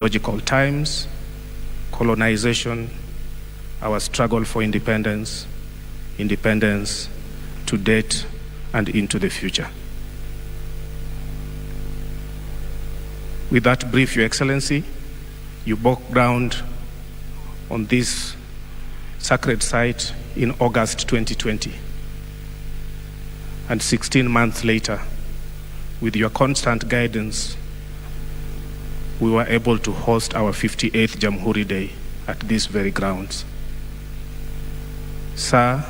Logical times, colonization, our struggle for independence, independence to date and into the future. With that brief, Your Excellency, you broke ground on this sacred site in August 2020. And 16 months later, with your constant guidance, we were able to host our 58th Jamhuri Day at these very grounds. Sir,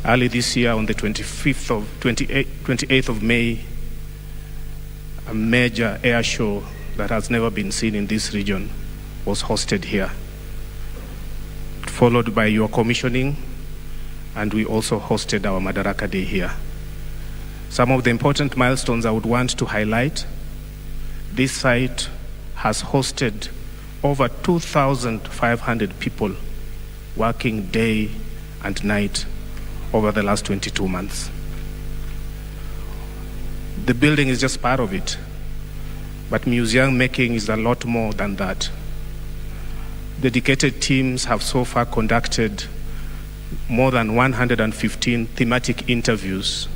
early this year on the 28th of May, a major air show that has never been seen in this region was hosted here, followed by your commissioning, and we also hosted our Madaraka Day here. Some of the important milestones I would want to highlight: this site has hosted over 2,500 people working day and night over the last 22 months. The building is just part of it, but museum making is a lot more than that. Dedicated teams have so far conducted more than 115 thematic interviews.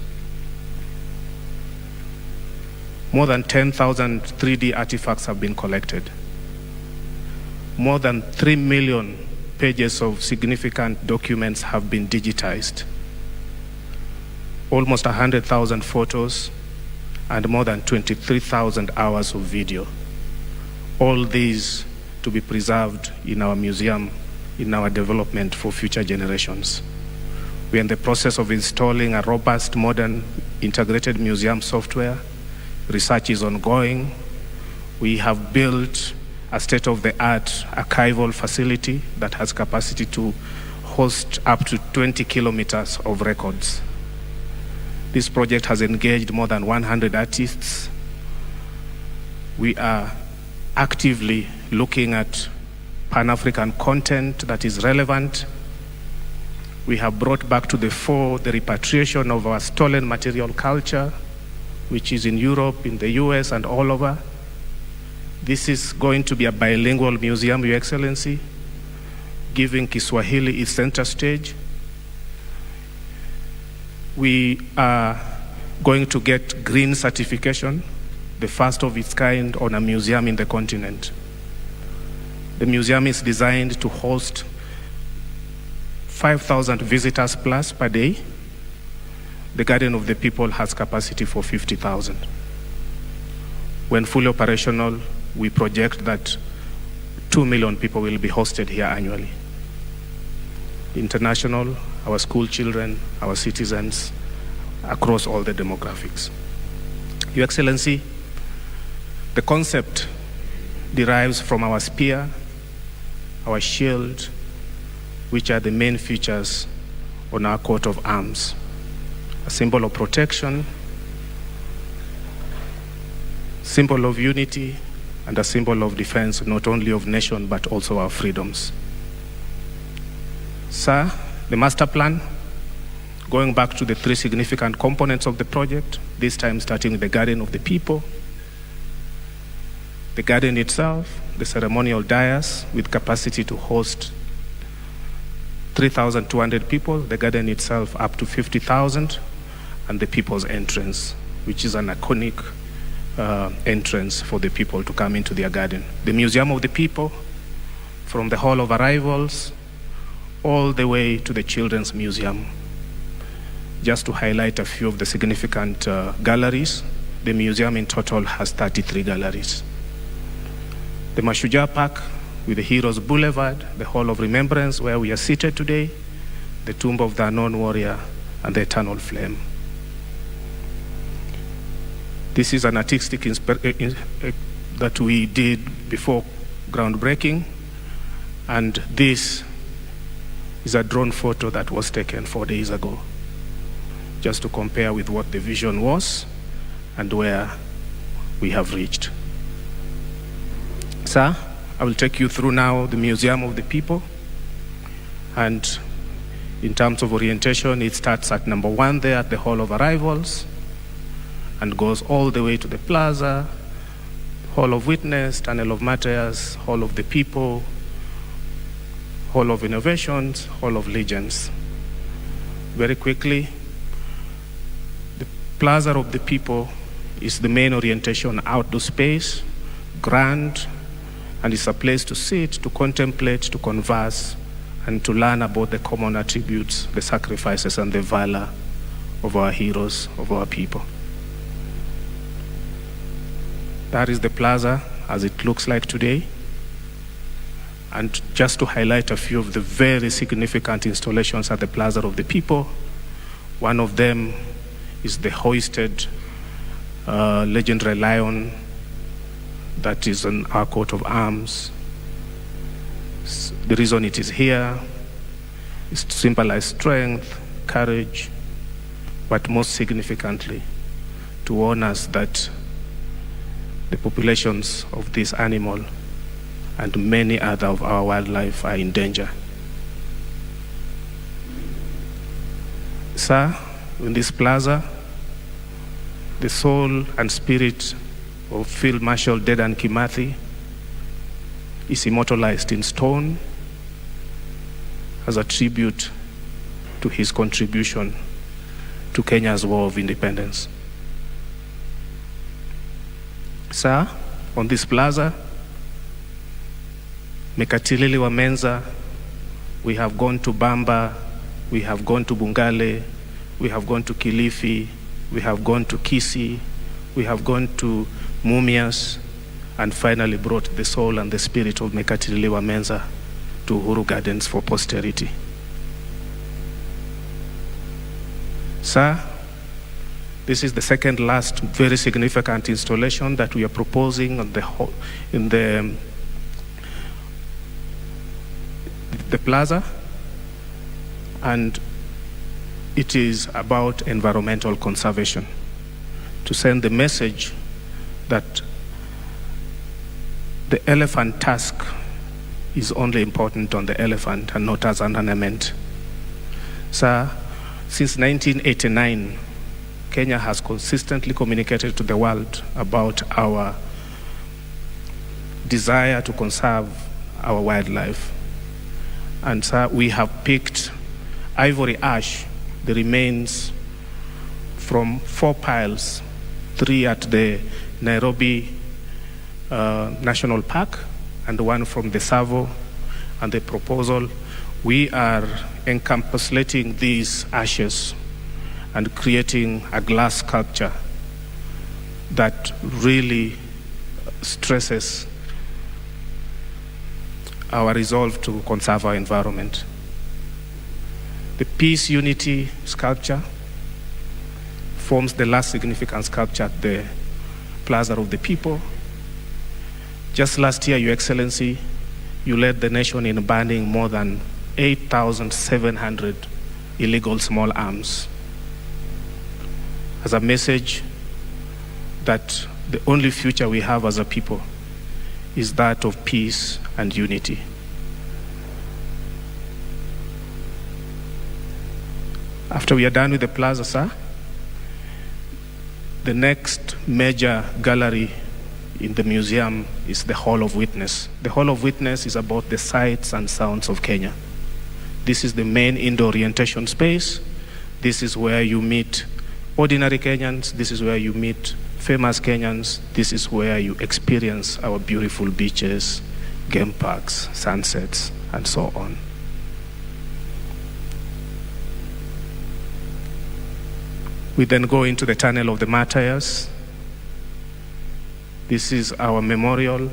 More than 10,000 3D artifacts have been collected. More than 3 million pages of significant documents have been digitized. Almost 100,000 photos and more than 23,000 hours of video. All these to be preserved in our museum, in our development for future generations. We are in the process of installing a robust, modern, integrated museum software. Research is ongoing. We have built a state-of-the-art archival facility that has capacity to host up to 20 kilometers of records. This project has engaged more than 100 artists. We are actively looking at Pan-African content that is relevant. We have brought back to the fore the repatriation of our stolen material culture, which is in Europe, in the US, and all over. This is going to be a bilingual museum, Your Excellency, giving Kiswahili its center stage. We are going to get green certification, the first of its kind on a museum in the continent. The museum is designed to host 5,000 visitors plus per day. The Garden of the People has capacity for 50,000. When fully operational, we project that 2 million people will be hosted here annually. International, our school children, our citizens, across all the demographics. Your Excellency, the concept derives from our spear, our shield, which are the main features on our coat of arms. A symbol of protection, symbol of unity, and a symbol of defense, not only of nation, but also our freedoms. Sir, the master plan, going back to the 3 significant components of the project, this time starting with the Garden of the People, the garden itself, the ceremonial dais with capacity to host 3,200 people, the garden itself up to 50,000, and the people's entrance, which is an iconic entrance for the people to come into their garden. The Museum of the People, from the Hall of Arrivals all the way to the Children's Museum. Just to highlight a few of the significant galleries, the museum in total has 33 galleries. The Mashujaa Park with the Heroes Boulevard, the Hall of Remembrance where we are seated today, the Tomb of the Unknown Warrior, and the Eternal Flame. This is an artistic that we did before groundbreaking, and this is a drone photo that was taken 4 days ago, just to compare with what the vision was and where we have reached. Sir, I will take you through now the Museum of the People, and in terms of orientation, it starts at number 1 there at the Hall of Arrivals and goes all the way to the plaza, Hall of Witness, Tunnel of Martyrs, Hall of the People, Hall of Innovations, Hall of Legends. Very quickly, the Plaza of the People is the main orientation outdoor space, grand, and it's a place to sit, to contemplate, to converse, and to learn about the common attributes, the sacrifices, and the valor of our heroes, of our people. That is the plaza as it looks like today. And just to highlight a few of the very significant installations at the Plaza of the People, one of them is the hoisted legendary lion that is on our coat of arms. The reason it is here is to symbolize strength, courage, but most significantly, to warn us that the populations of this animal and many other of our wildlife are in danger. Sir, in this plaza, the soul and spirit of Field Marshal Dedan Kimathi is immortalized in stone as a tribute to his contribution to Kenya's War of Independence. Sir, on this plaza, Mekatilili wa Menza, we have gone to Bamba, we have gone to Bungale, we have gone to Kilifi, we have gone to Kisii, we have gone to Mumias, and finally brought the soul and the spirit of Mekatilili wa Menza to Uhuru Gardens for posterity. Sir, this is the second last very significant installation that we are proposing on in the plaza, and it is about environmental conservation, to send the message that the elephant tusk is only important on the elephant and not as an ornament. Sir, since 1989, Kenya has consistently communicated to the world about our desire to conserve our wildlife. And sir, we have picked ivory ash, the remains from 4 piles, 3 at the Nairobi National Park and 1 from the Tsavo. And the proposal, we are encapsulating these ashes and creating a glass sculpture that really stresses our resolve to conserve our environment. The Peace Unity sculpture forms the last significant sculpture at the Plaza of the People. Just last year, Your Excellency, you led the nation in banning more than 8,700 illegal small arms, as a message that the only future we have as a people is that of peace and unity. After we are done with the plaza, sir, the next major gallery in the museum is the Hall of Witness. The Hall of Witness is about the sights and sounds of Kenya. This is the main indoor orientation space. This is where you meet ordinary Kenyans. This is where you meet famous Kenyans. This is where you experience our beautiful beaches, game parks, sunsets, and so on. We then go into the Tunnel of the Martyrs. This is our memorial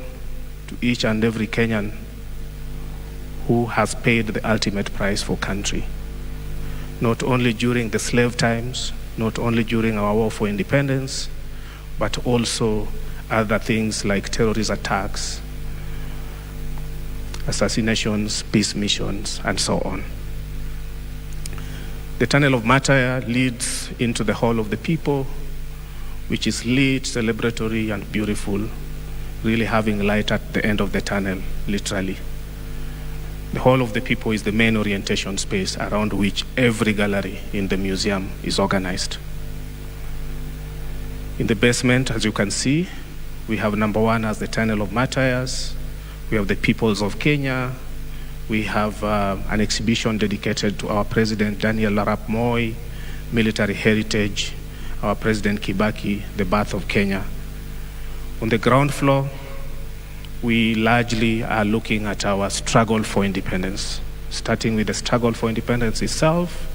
to each and every Kenyan who has paid the ultimate price for country, not only during the slave times, not only during our war for independence, but also other things like terrorist attacks, assassinations, peace missions, and so on. The Tunnel of Martyr leads into the Hall of the People, which is lit, celebratory, and beautiful, really having light at the end of the tunnel, literally. The Hall of the People is the main orientation space around which every gallery in the museum is organized. In the basement, as you can see, We have number one as the Tunnel of Matthias. We have the Peoples of Kenya. We have an exhibition dedicated to our President Daniel Arap Moi, military heritage, our President Kibaki, the birth of Kenya. On the ground floor, we largely are looking at our struggle for independence, starting with the struggle for independence itself,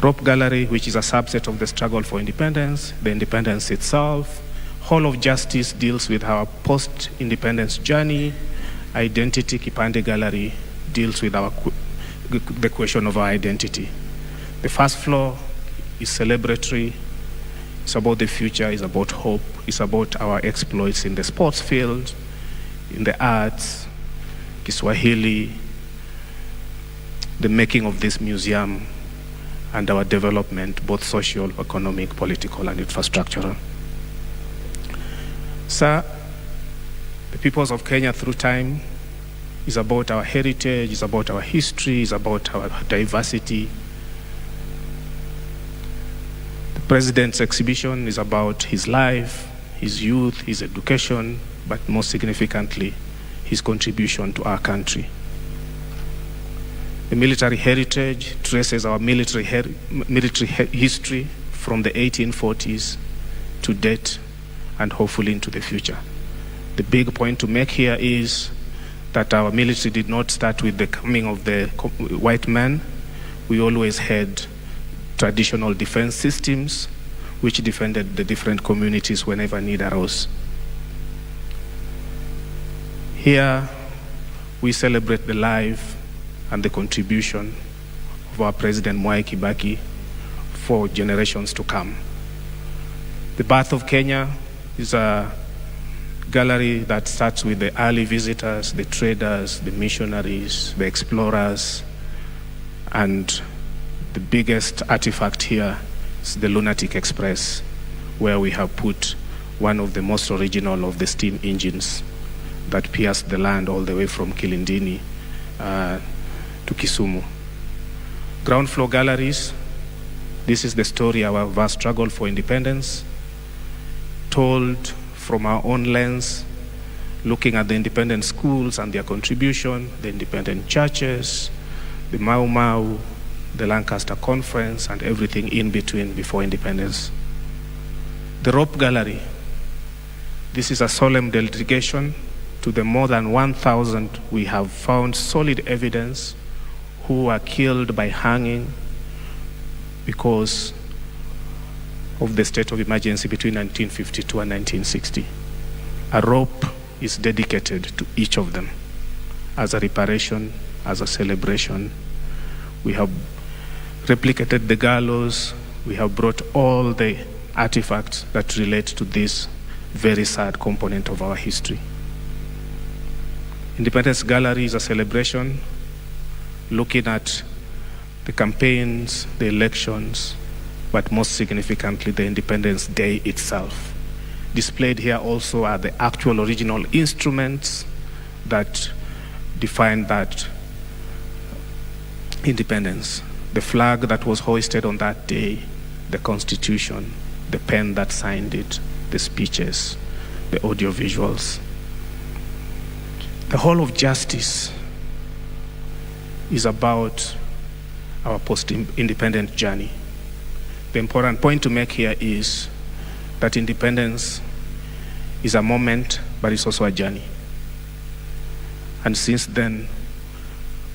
Rope Gallery, which is a subset of the struggle for independence, the independence itself. Hall of Justice deals with our post-independence journey. Identity Kipande Gallery deals with the question of our identity. The first floor is celebratory. It's about the future, it's about hope, it's about our exploits in the sports field, in the arts, Kiswahili, the making of this museum, and our development, both social, economic, political, and infrastructural. Sir, the Peoples of Kenya through time is about our heritage, is about our history, is about our diversity. The President's exhibition is about his life, his youth, his education, but most significantly, his contribution to our country. The military heritage traces our military history from the 1840s to date and hopefully into the future. The big point to make here is that our military did not start with the coming of the white man. We always had traditional defense systems which defended the different communities whenever need arose. Here, we celebrate the life and the contribution of our President Mwai Kibaki for generations to come. The birth of Kenya is a gallery that starts with the early visitors, the traders, the missionaries, the explorers, and the biggest artifact here is the Lunatic Express, where we have put one of the most original of the steam engines that pierced the land all the way from Kilindini to Kisumu. Ground floor galleries, this is the story of our struggle for independence, told from our own lens, looking at the independent schools and their contribution, the independent churches, the Mau Mau, the Lancaster Conference, and everything in between before independence. The Rope Gallery, this is a solemn dedication to the more than 1,000 we have found solid evidence who were killed by hanging because of the state of emergency between 1952 and 1960. A rope is dedicated to each of them as a reparation, as a celebration. We have replicated the gallows. We have brought all the artifacts that relate to this very sad component of our history. Independence Gallery is a celebration looking at the campaigns, the elections, but most significantly, the Independence Day itself. Displayed here also are the actual original instruments that define that independence. The flag that was hoisted on that day, the Constitution, the pen that signed it, the speeches, the audio visuals. The Hall of Justice is about our post-independent journey. The important point to make here is that independence is a moment, but it's also a journey. And since then,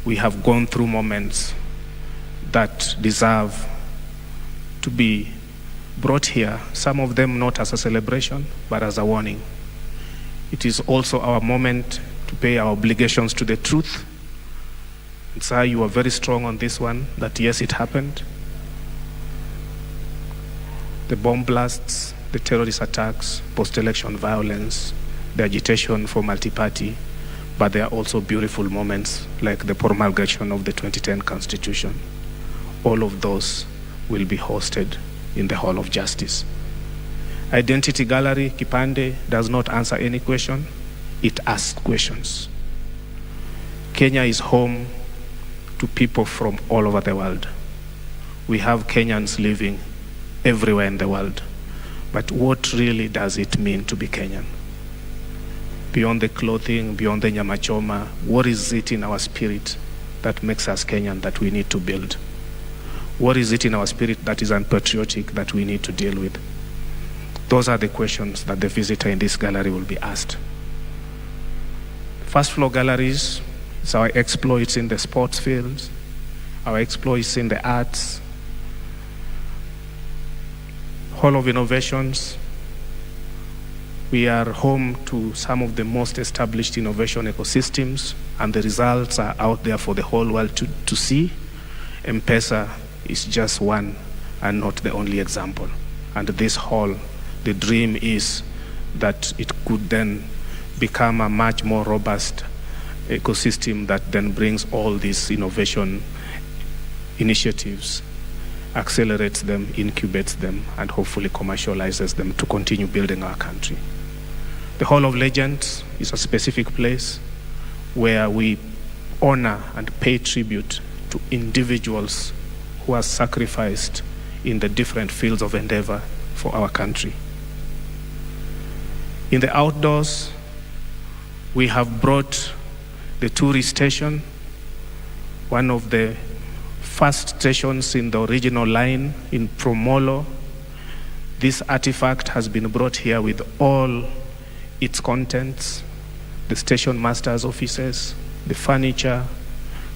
we have gone through moments that deserve to be brought here, some of them not as a celebration, but as a warning. It is also our moment to pay our obligations to the truth. And sir, you are very strong on this one, that yes, it happened. The bomb blasts, the terrorist attacks, post-election violence, the agitation for multi-party, but there are also beautiful moments like the promulgation of the 2010 Constitution. All of those will be hosted in the Hall of Justice. Identity Gallery, Kipande, does not answer any question. It asks questions. Kenya is home to people from all over the world. We have Kenyans living everywhere in the world. But what really does it mean to be Kenyan? Beyond the clothing, beyond the nyama choma, what is it in our spirit that makes us Kenyan that we need to build? What is it in our spirit that is unpatriotic that we need to deal with? Those are the questions that the visitor in this gallery will be asked. First floor galleries is our exploits in the sports fields, our exploits in the arts. Hall of Innovations, we are home to some of the most established innovation ecosystems, and the results are out there for the whole world to see. M-Pesa is just one and not the only example. And this hall, the dream is that it could then become a much more robust ecosystem that then brings all these innovation initiatives, accelerates them, incubates them, and hopefully commercializes them to continue building our country. The Hall of Legends is a specific place where we honor and pay tribute to individuals who are sacrificed in the different fields of endeavor for our country. In the outdoors, we have brought the tourist station, one of the first stations in the original line in Promolo. This artifact has been brought here with all its contents, the station master's offices, the furniture,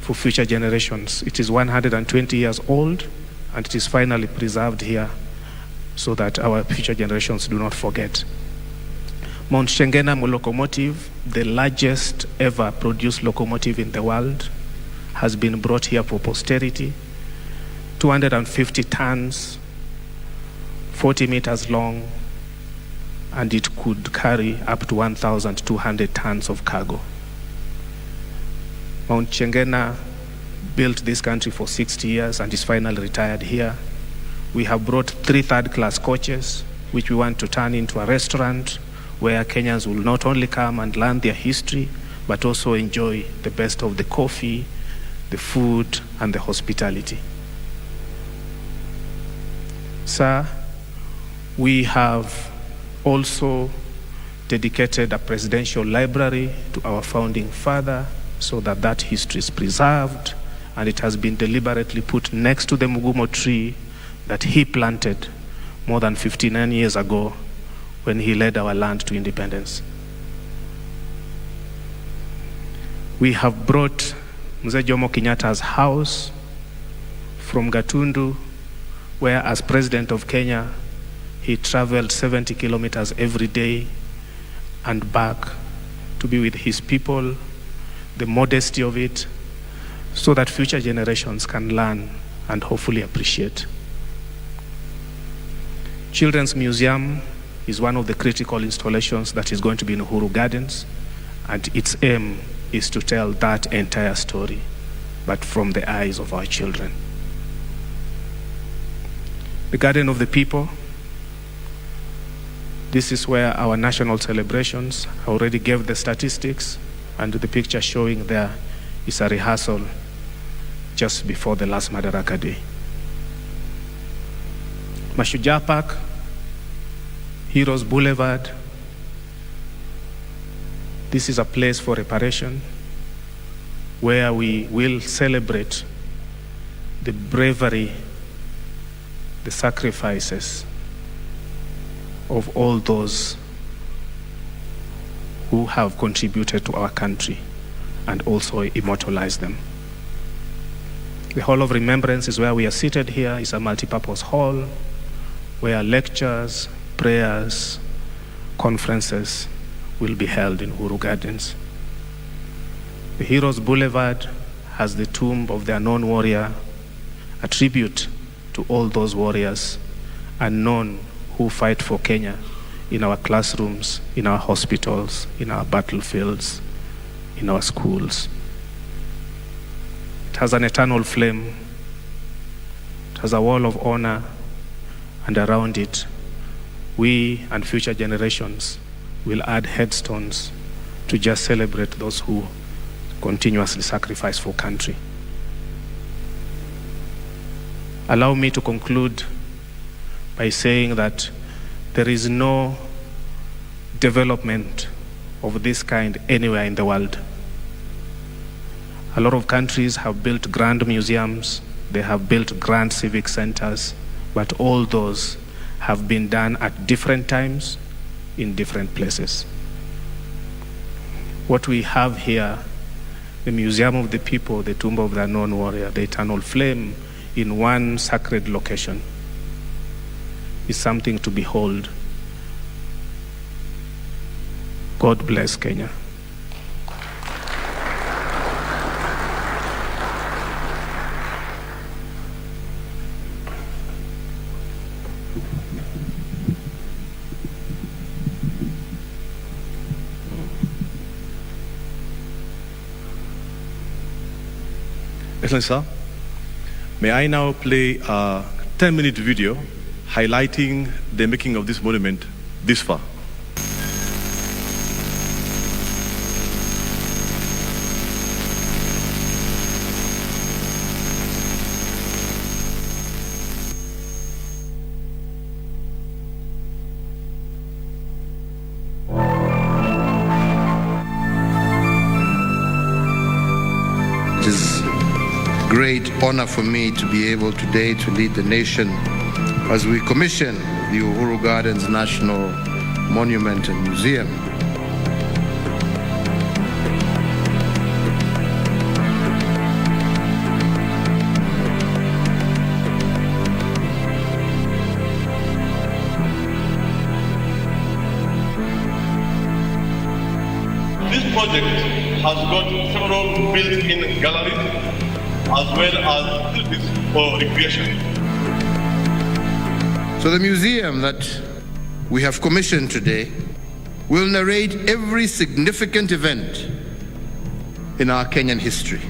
for future generations. It is 120 years old, and it is finally preserved here so that our future generations do not forget. Mount Shengena locomotive, the largest ever produced locomotive in the world, has been brought here for posterity. 250 tons, 40 meters long, and it could carry up to 1,200 tons of cargo. Mount Shengena built this country for 60 years and is finally retired here. We have brought 3 third-class coaches, which we want to turn into a restaurant where Kenyans will not only come and learn their history, but also enjoy the best of the coffee, the food, and the hospitality. Sir, we have also dedicated a presidential library to our founding father so that that history is preserved, and it has been deliberately put next to the Mugumo tree that he planted more than 59 years ago when he led our land to independence. We have brought Mzee Jomo Kenyatta's house from Gatundu, where as President of Kenya, he traveled 70 kilometers every day and back to be with his people, the modesty of it, so that future generations can learn and hopefully appreciate. Children's Museum is one of the critical installations that is going to be in Uhuru Gardens, and its aim is to tell that entire story, but from the eyes of our children. The Garden of the People, this is where our national celebrations, I already gave the statistics, and the picture showing there is a rehearsal just before the last Madaraka Day. Mashujaa Park, Heroes Boulevard, this is a place for reparation where we will celebrate the bravery, the sacrifices of all those who have contributed to our country and also immortalize them. The Hall of Remembrance is where we are seated here. It's a multipurpose hall where lectures, prayers, conferences will be held in Uhuru Gardens. The Heroes Boulevard has the tomb of the unknown warrior, a tribute to all those warriors unknown who fight for Kenya in our classrooms, in our hospitals, in our battlefields, in our schools. It has an eternal flame. It has a wall of honor, and around it, we and future generations will add headstones to just celebrate those who continuously sacrifice for country. Allow me to conclude by saying that There is no development of this kind anywhere in the world. A lot of countries have built grand museums, they have built grand civic centers, but all those have been done at different times in different places. What we have here, the Museum of the People, the Tomb of the Unknown Warrior, the Eternal Flame, in one sacred location, is something to behold. God bless Kenya. Excellent, sir. May I now play a 10-minute video highlighting the making of this monument this far. It is a great honor for me to be able today to lead the nation as we commission the Uhuru Gardens National Monument and Museum. This project has got several built-in galleries as well as facilities for recreation. So the museum that we have commissioned today will narrate every significant event in our Kenyan history.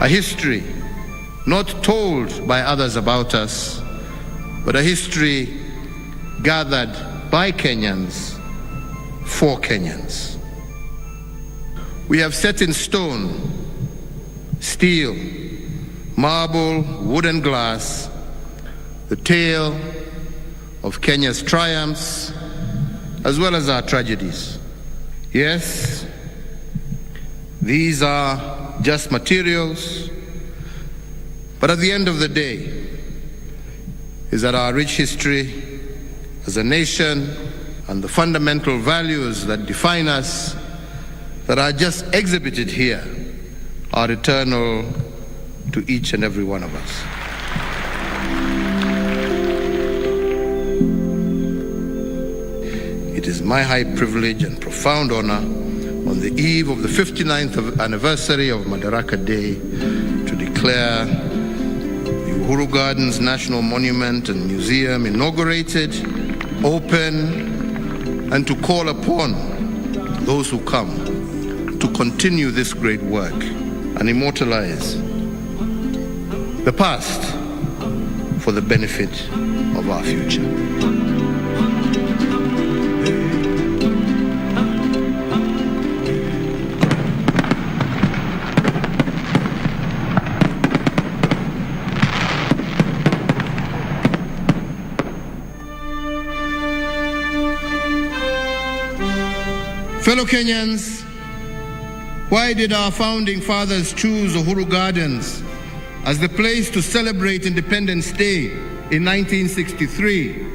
A history not told by others about us, but a history gathered by Kenyans for Kenyans. We have set in stone, steel, marble, wood and glass, the tale of Kenya's triumphs as well as our tragedies. Yes, these are just materials, but at the end of the day is that our rich history as a nation and the fundamental values that define us that are just exhibited here are eternal to each and every one of us. It is my high privilege and profound honor on the eve of the 59th anniversary of Madaraka Day to declare the Uhuru Gardens National Monument and Museum inaugurated, open, and to call upon those who come to continue this great work and immortalize the past for the benefit of our future. Fellow Kenyans, why did our founding fathers choose Uhuru Gardens as the place to celebrate Independence Day in 1963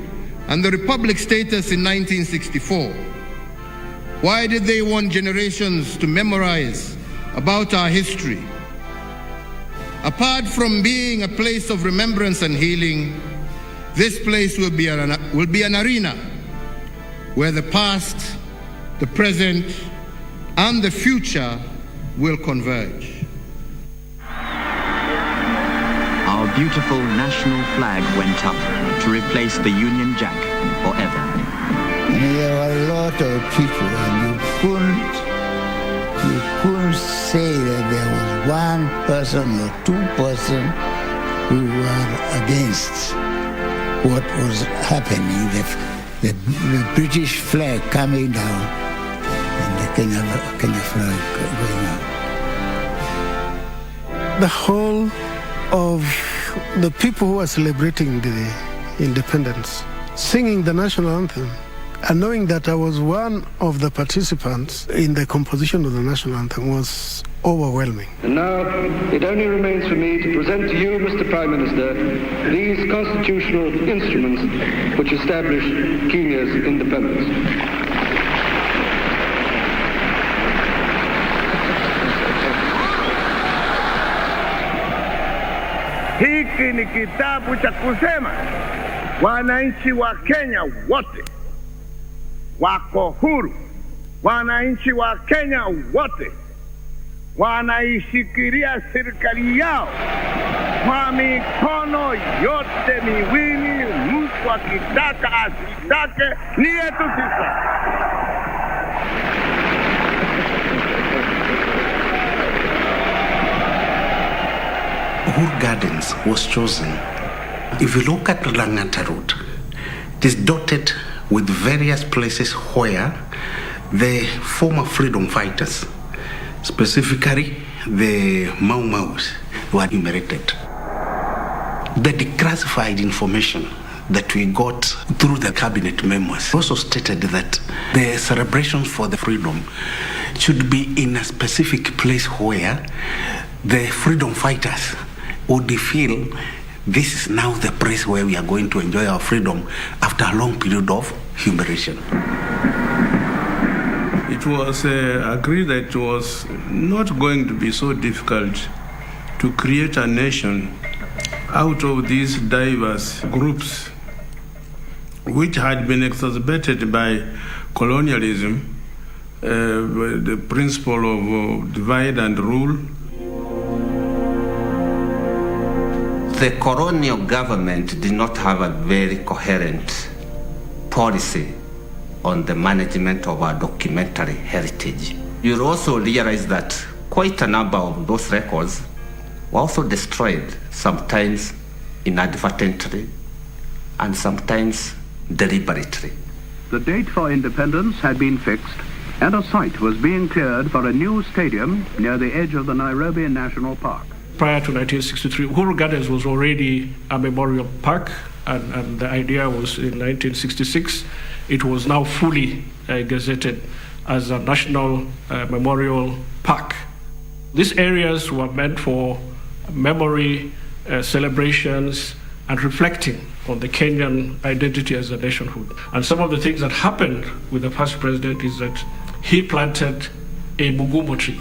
and the Republic status in 1964? Why did they want generations to memorize about our history? Apart from being a place of remembrance and healing, this place will be an arena where the past, the present, and the future will converge. Our beautiful national flag went up to replace the Union Jack forever. There were a lot of people, and you couldn't say that there was one person or two persons who were against what was happening, the British flag coming down and the Kenya flag going up. The whole of the people who are celebrating the independence, singing the national anthem, and knowing that I was one of the participants in the composition of the national anthem was overwhelming. And now it only remains for me to present to you, Mr. Prime Minister, these constitutional instruments which establish Kenya's independence. Hiki ni kitabu cha kusema wananchi wa Kenya wote wako huru. Wananchi wa Kenya wote wanaishikilia serikali yao kwa mikono yote miwili, mtu akitaka asitake, ni yetu sisi. Uhuru Gardens was chosen. If you look at Lang'ata Road, it is dotted with various places where the former freedom fighters, specifically the Mau Maus, were enumerated. The declassified information that we got through the cabinet members also stated that the celebrations for the freedom should be in a specific place where the freedom fighters would feel this is now the place where we are going to enjoy our freedom after a long period of humiliation. It was agreed that it was not going to be so difficult to create a nation out of these diverse groups which had been exacerbated by colonialism, the principle of divide and rule. The colonial government did not have a very coherent policy on the management of our documentary heritage. You'll also realize that quite a number of those records were also destroyed, sometimes inadvertently and sometimes deliberately. The date for independence had been fixed and a site was being cleared for a new stadium near the edge of the Nairobi National Park. Prior to 1963, Uhuru Gardens was already a memorial park, and the idea was in 1966, it was now fully gazetted as a national memorial park. These areas were meant for memory, celebrations, and reflecting on the Kenyan identity as a nationhood. And some of the things that happened with the past president is that he planted a mugumo tree,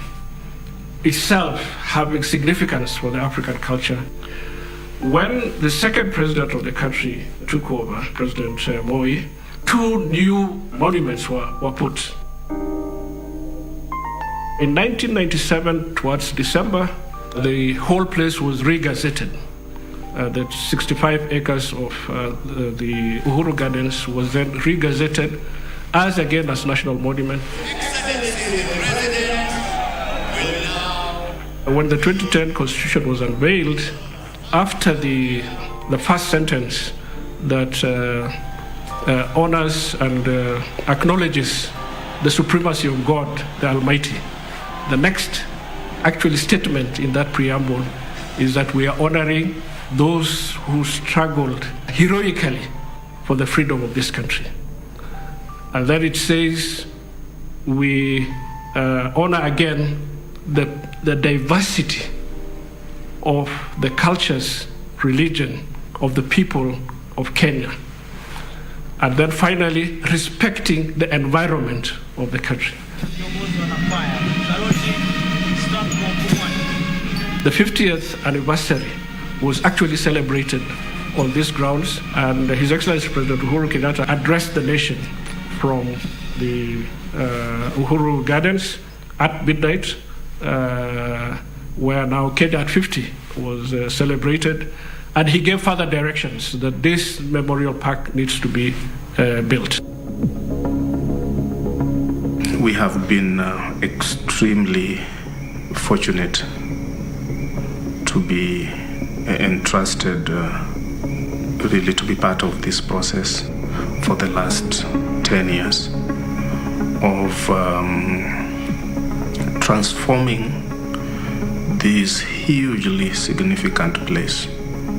itself having significance for the African culture. When the second president of the country took over, President Moi, 2 new monuments were put. In 1997, towards December, the whole place was re-gazetted. The 65 acres of the Uhuru Gardens was then re-gazetted as again as national monument. When the 2010 Constitution was unveiled, after the first sentence that honors and acknowledges the supremacy of God, the Almighty, the next actually statement in that preamble is that we are honoring those who struggled heroically for the freedom of this country. And then it says we honor again the diversity of the cultures, religion of the people of Kenya. And then finally, respecting the environment of the country. The 50th anniversary was actually celebrated on these grounds, and His Excellency President Uhuru Kenyatta addressed the nation from the Uhuru Gardens at midnight, where now Kenya at 50 was celebrated, and he gave further directions that this memorial park needs to be built. We have been extremely fortunate to be entrusted really to be part of this process for the last 10 years of transforming this hugely significant place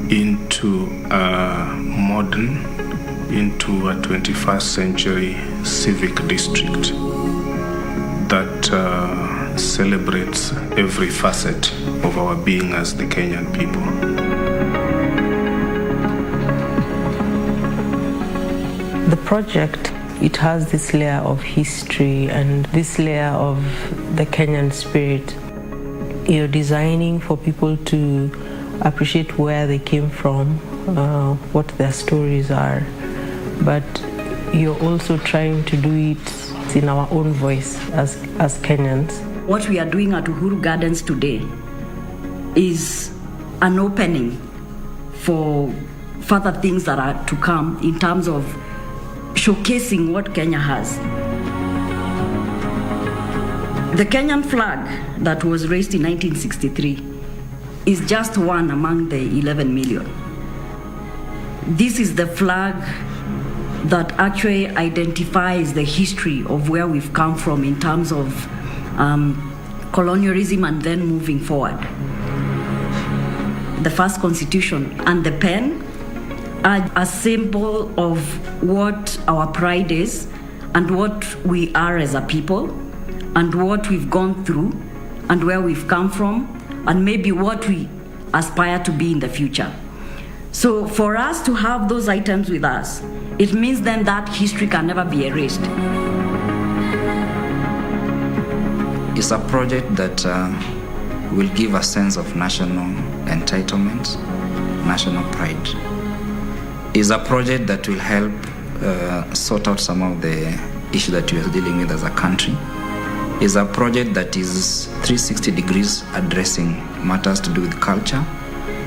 into a modern, into a 21st century civic district that celebrates every facet of our being as the Kenyan people. The project, it has this layer of history and this layer of the Kenyan spirit. You're designing for people to appreciate where they came from, what their stories are, but you're also trying to do it in our own voice as Kenyans. What we are doing at Uhuru Gardens today is an opening for further things that are to come in terms of showcasing what Kenya has. The Kenyan flag that was raised in 1963 is just one among the 11 million. This is the flag that actually identifies the history of where we've come from in terms of colonialism and then moving forward. The first constitution and the pen are a symbol of what our pride is and what we are as a people and what we've gone through and where we've come from and maybe what we aspire to be in the future. So for us to have those items with us, it means then that history can never be erased. It's a project that will give a sense of national entitlement, national pride. It's a project that will help sort out some of the issues that we are dealing with as a country. It's a project that is 360 degrees addressing matters to do with culture,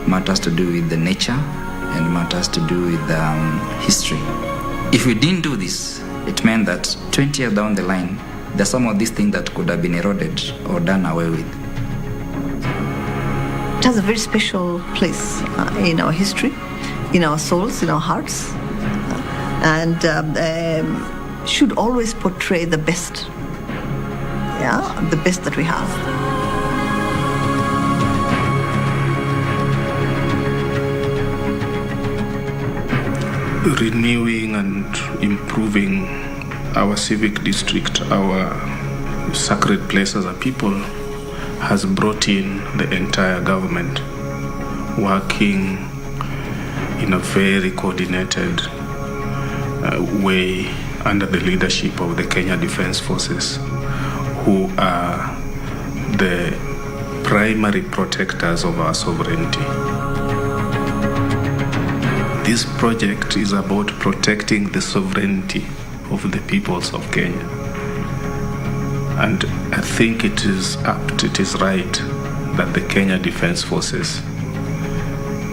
matters to do with the nature, and matters to do with history. If we didn't do this, it meant that 20 years down the line, there's some of these things that could have been eroded or done away with. It has a very special place in our history, in our souls, in our hearts, and should always portray the best, the best that we have. Renewing and improving our civic district, our sacred place as a people, has brought in the entire government working in a very coordinated way under the leadership of the Kenya Defence Forces, who are the primary protectors of our sovereignty. This project is about protecting the sovereignty of the peoples of Kenya. And I think it is apt, it is right that the Kenya Defence Forces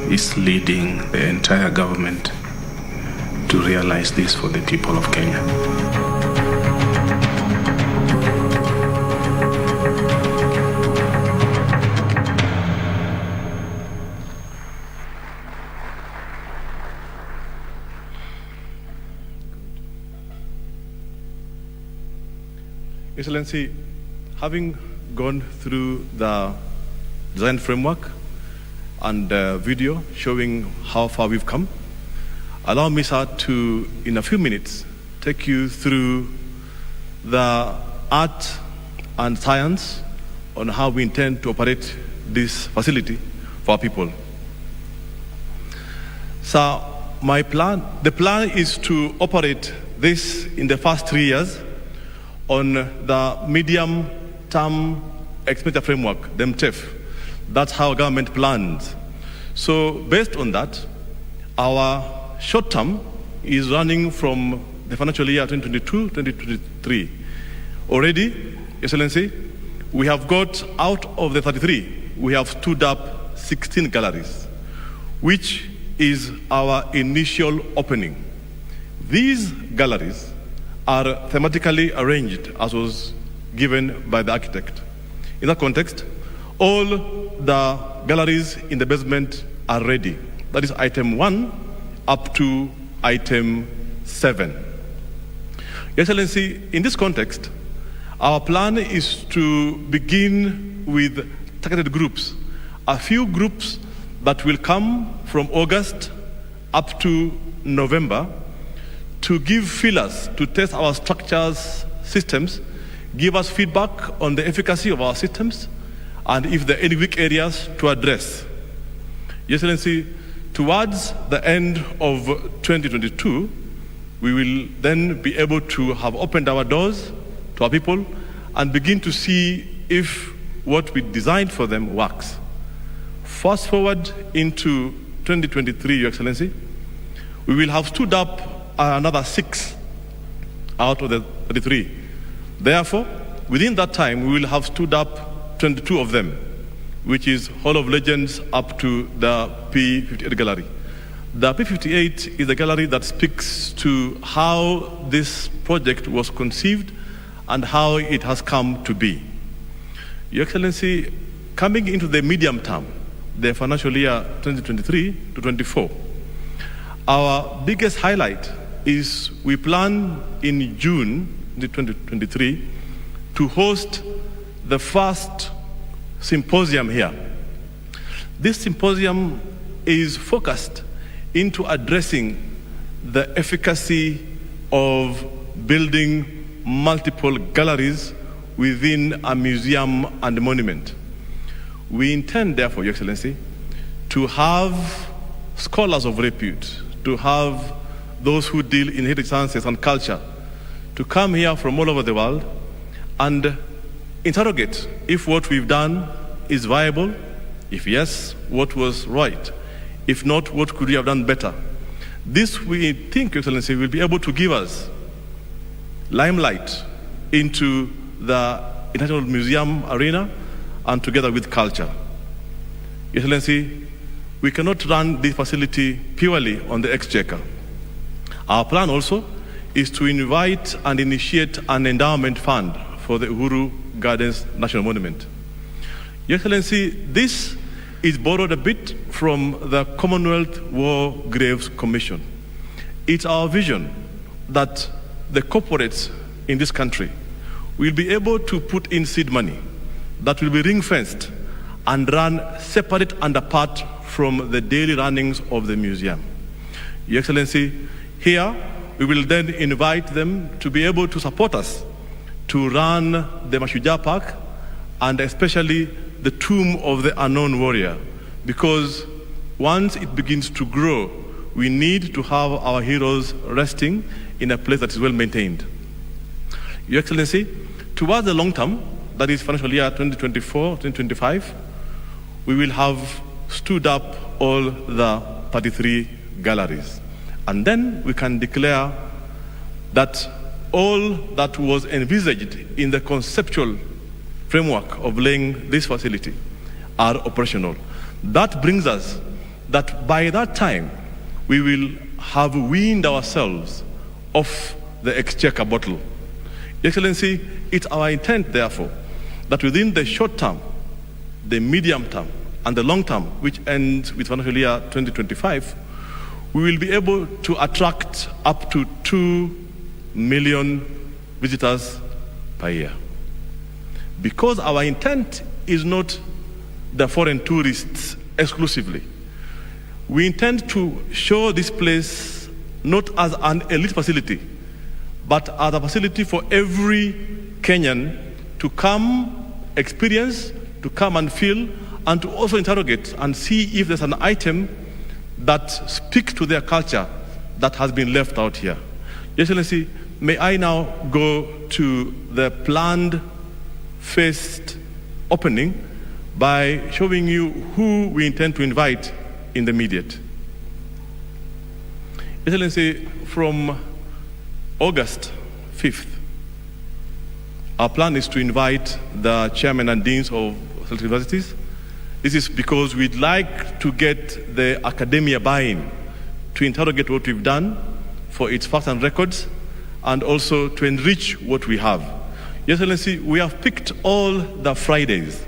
is leading the entire government to realize this for the people of Kenya. Excellency, having gone through the design framework and video showing how far we've come, allow me, sir, to, in a few minutes, take you through the art and science on how we intend to operate this facility for our people. So, the plan is to operate this in the first 3 years on the medium-term expenditure framework, the MTEF. That's how government plans. So based on that, our short term is running from the financial year 2022-2023. Already, Excellency, we have got out of the 33, we have stood up 16 galleries, which is our initial opening. These galleries are thematically arranged as was given by the architect. In that context, all the galleries in the basement are ready. That is item 1 up to item 7. Your Excellency, in this context, our plan is to begin with targeted groups, a few groups that will come from August up to November to give feelers, to test our structures, systems, give us feedback on the efficacy of our systems, and if there are any weak areas to address. Your Excellency, towards the end of 2022, we will then be able to have opened our doors to our people and begin to see if what we designed for them works. Fast forward into 2023, Your Excellency, we will have stood up another 6 out of the 33. Therefore, within that time, we will have stood up 22 of them, which is Hall of Legends up to the P58 gallery. The P58 is a gallery that speaks to how this project was conceived and how it has come to be. Your Excellency, coming into the medium term, the financial year 2023 to 24, our biggest highlight is we plan in June 2023 to host the first symposium here. This symposium is focused into addressing the efficacy of building multiple galleries within a museum and monument. We intend, therefore, Your Excellency, to have scholars of repute, to have those who deal in heritage sciences and culture, to come here from all over the world and interrogate if what we've done is viable, if yes, what was right, if not, what could we have done better. This, we think, Your Excellency, will be able to give us limelight into the International Museum arena and together with culture. Your Excellency, we cannot run this facility purely on the exchequer. Our plan also is to invite and initiate an endowment fund for the Uhuru Gardens National Monument. Your Excellency, this is borrowed a bit from the Commonwealth War Graves Commission. It's our vision that the corporates in this country will be able to put in seed money that will be ring-fenced and run separate and apart from the daily runnings of the museum. Your Excellency, here we will then invite them to be able to support us to run the Mashujaa Park and especially the Tomb of the Unknown Warrior, because once it begins to grow, we need to have our heroes resting in a place that is well maintained. Your Excellency, towards the long term, that is financial year 2024, 2025, we will have stood up all the 33 galleries. And then we can declare that all that was envisaged in the conceptual framework of laying this facility are operational. That brings us that by that time, we will have weaned ourselves off the exchequer bottle. Excellency, it's our intent, therefore, that within the short term, the medium term, and the long term, which ends with financial year 2025, we will be able to attract up to 2 million visitors per year. Because our intent is not the foreign tourists exclusively. We intend to show this place not as an elite facility, but as a facility for every Kenyan to come, experience, to come and feel, and to also interrogate and see if there's an item that speaks to their culture that has been left out here. Your Excellency, may I now go to the planned first opening by showing you who we intend to invite in the immediate. Excellency, from August 5th, our plan is to invite the chairman and deans of select universities. This is because we'd like to get the academia buy-in to interrogate what we've done for its facts and records, and also to enrich what we have. Your Excellency, we have picked all the Fridays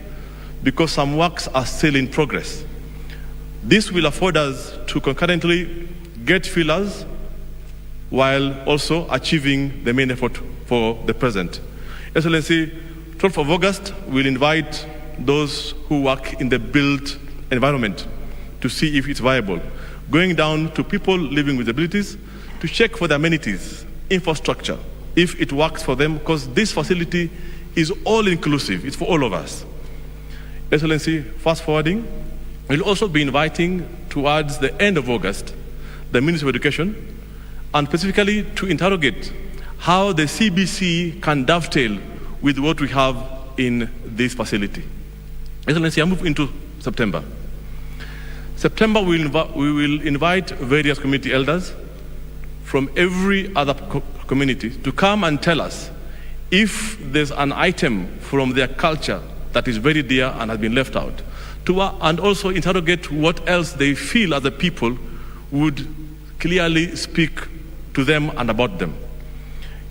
because some works are still in progress. This will afford us to concurrently get fillers while also achieving the main effort for the present. Excellency, 12th of August, we'll invite those who work in the built environment to see if it's viable. Going down to people living with disabilities to check for the amenities, infrastructure, if it works for them, because this facility is all-inclusive. It's for all of us. Excellency, fast forwarding, we'll also be inviting towards the end of August the Ministry of Education, and specifically to interrogate how the CBC can dovetail with what we have in this facility. Excellency, I move into September. September, we will invite various community elders from every other community to come and tell us if there's an item from their culture that is very dear and has been left out, and also interrogate what else they feel as a people would clearly speak to them and about them.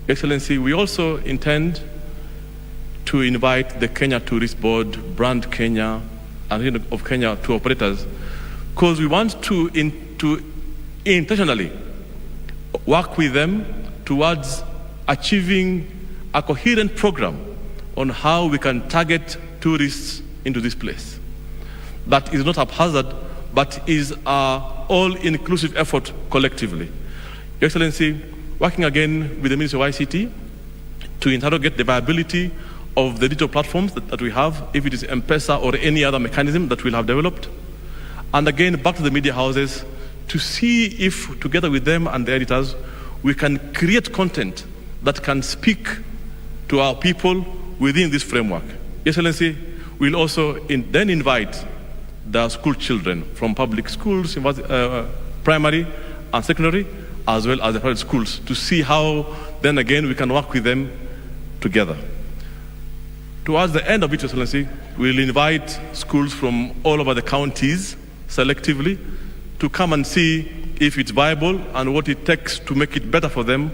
Excellency, we also intend to invite the Kenya Tourist Board, Brand Kenya, and of Kenya to operators, because we want to intentionally work with them towards achieving a coherent program on how we can target tourists into this place. That is not haphazard, but is an all-inclusive effort collectively. Your Excellency, working again with the Ministry of ICT to interrogate the viability of the digital platforms that we have, if it is M-Pesa or any other mechanism that we'll have developed. And again, back to the media houses to see if, together with them and the editors, we can create content that can speak to our people within this framework. Excellency, we'll also then invite the school children from public schools, primary and secondary, as well as the private schools, to see how then again we can work with them together. Towards the end of it, Excellency, we'll invite schools from all over the counties selectively to come and see if it's viable and what it takes to make it better for them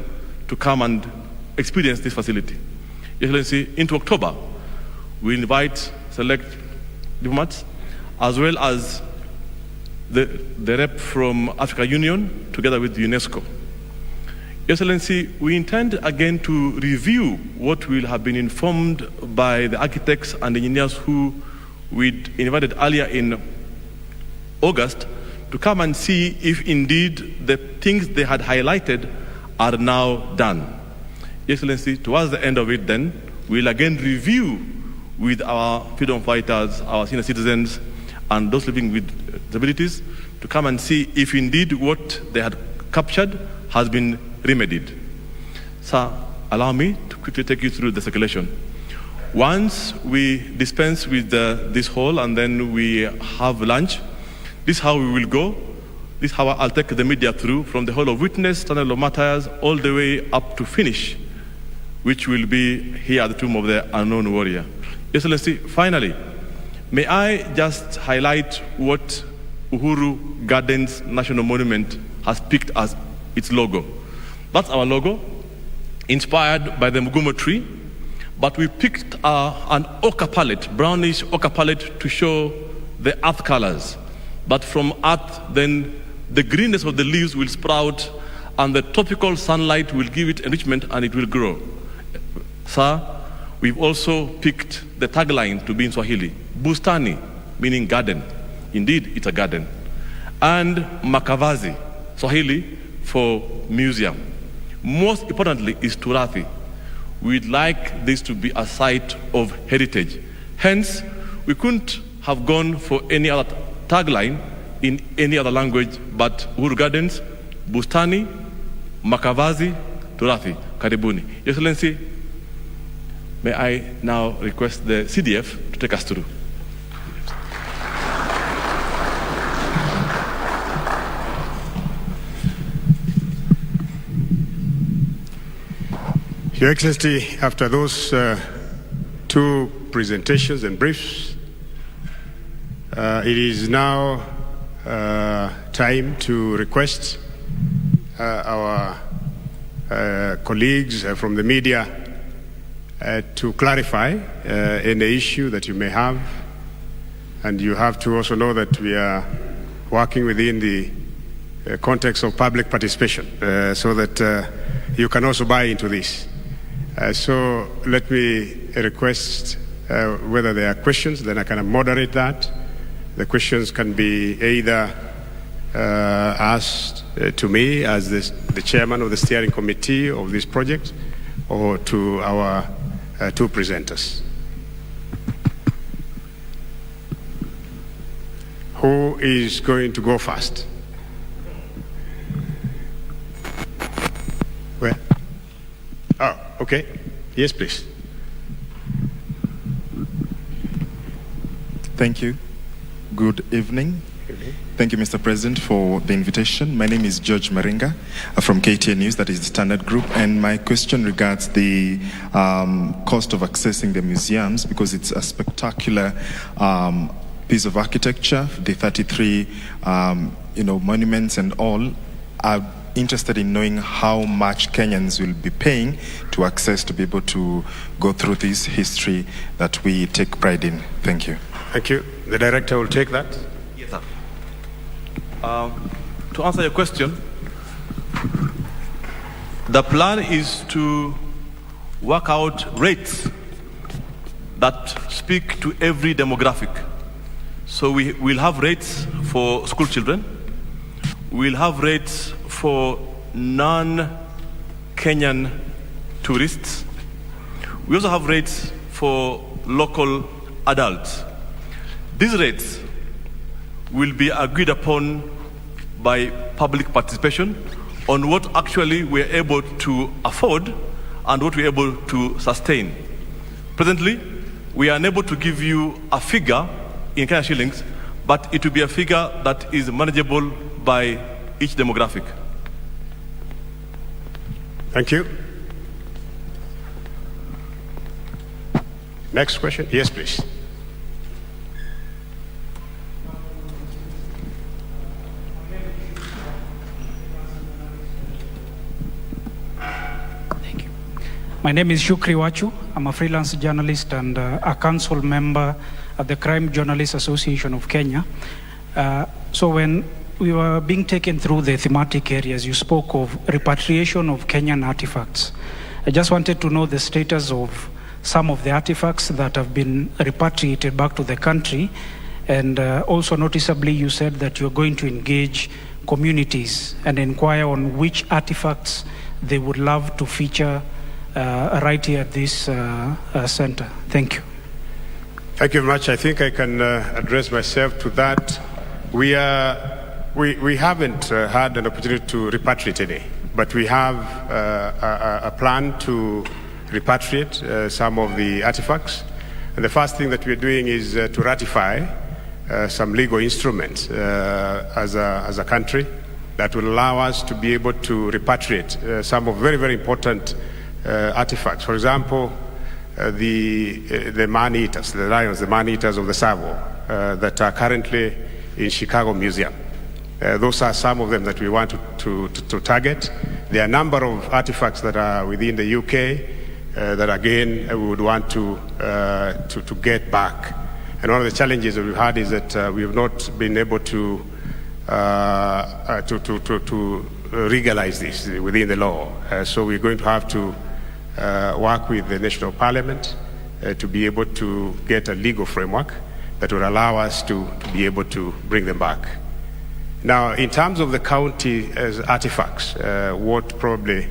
to come and experience this facility. Excellency, into October, we invite select diplomats as well as the rep from Africa Union together with UNESCO. Excellency, we intend again to review what will have been informed by the architects and engineers who we invited earlier in August to come and see if indeed the things they had highlighted are now done. Excellency, towards the end of it then, we'll again review with our freedom fighters, our senior citizens, and those living with disabilities to come and see if indeed what they had captured has been remedied. Sir, allow me to quickly take you through the circulation. Once we dispense with this hall and then we have lunch, this is how we will go. This is how I'll take the media through from the Hall of Witness, Tunnel of Martyrs, all the way up to finish, which will be here at the Tomb of the Unknown Warrior. Excellency, finally, may I just highlight what Uhuru Gardens National Monument has picked as its logo. That's our logo, inspired by the Mugumo tree, but we picked an ochre palette, brownish ochre palette, to show the earth colors. But from earth, then the greenness of the leaves will sprout and the tropical sunlight will give it enrichment and it will grow. Sir, we've also picked the tagline to be in Swahili, Bustani, meaning garden. Indeed, it's a garden. And Makavazi, Swahili, for museum. Most importantly is Turathi. We'd like this to be a site of heritage. Hence, we couldn't have gone for any other tagline in any other language but Uhuru Gardens, Bustani, Makavazi, Turathi. Karibuni. Excellency, may I now request the CDF to take us through. Your Excellency, after those two presentations and briefs, it is now time to request our colleagues from the media to clarify any issue that you may have. And you have to also know that we are working within the context of public participation so that you can also buy into this. So let me request whether there are questions, then I can moderate that. The questions can be either asked to me as the chairman of the steering committee of this project, or to our two presenters. Who is going to go first? Where? Oh, okay. Yes, please. Thank you. Good evening. Thank you, Mr. President, for the invitation. My name is George Maringa from KTN News, that is the Standard Group, and my question regards the cost of accessing the museums, because it's a spectacular piece of architecture, the 33 monuments and all. I'm interested in knowing how much Kenyans will be paying to access, to be able to go through this history that we take pride in. Thank you. Thank you. The director will take that. Yes, sir. To answer your question, the plan is to work out rates that speak to every demographic. So we will have rates for school children. We'll have rates for non-Kenyan tourists. We also have rates for local adults. These rates will be agreed upon by public participation on what actually we're able to afford and what we're able to sustain. Presently, we are unable to give you a figure in Kenya shillings, but it will be a figure that is manageable by each demographic. Thank you. Next question. Yes, please. My name is Shukri Wachu. I'm a freelance journalist and a council member at the Crime Journalists Association of Kenya. So when we were being taken through the thematic areas, you spoke of repatriation of Kenyan artifacts. I just wanted to know the status of some of the artifacts that have been repatriated back to the country. And also noticeably, you said that you're going to engage communities and inquire on which artifacts they would love to feature right here at this center. Thank you. Thank you very much. I think I can address myself to that. We haven't had an opportunity to repatriate any, but we have a plan to repatriate some of the artifacts. And the first thing that we're doing is to ratify some legal instruments as a country that will allow us to be able to repatriate some of very, very important artifacts. For example, the man-eaters, the lions, the man-eaters of the Tsavo that are currently in Chicago Museum. Those are some of them that we want to target. There are a number of artifacts that are within the UK that again we would want to get back. And one of the challenges that we've had is that we have not been able to legalize this within the law. So we're going to have to work with the National Parliament to be able to get a legal framework that will allow us to be able to bring them back. Now, in terms of the county as artifacts, what probably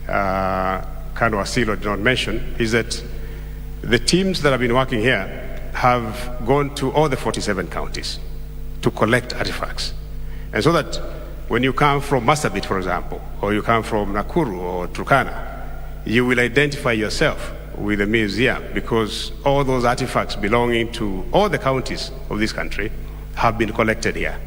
Kano Asilo did not mention is that the teams that have been working here have gone to all the 47 counties to collect artifacts. And so that when you come from Marsabit, for example, or you come from Nakuru or Turkana, you will identify yourself with the museum because all those artifacts belonging to all the counties of this country have been collected here.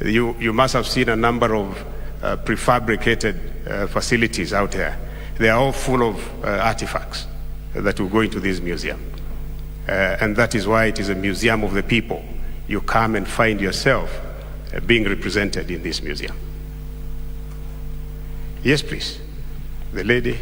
You must have seen a number of prefabricated facilities out there. They are all full of artifacts that will go into this museum. And that is why it is a museum of the people. You come and find yourself being represented in this museum. Yes, please. The lady.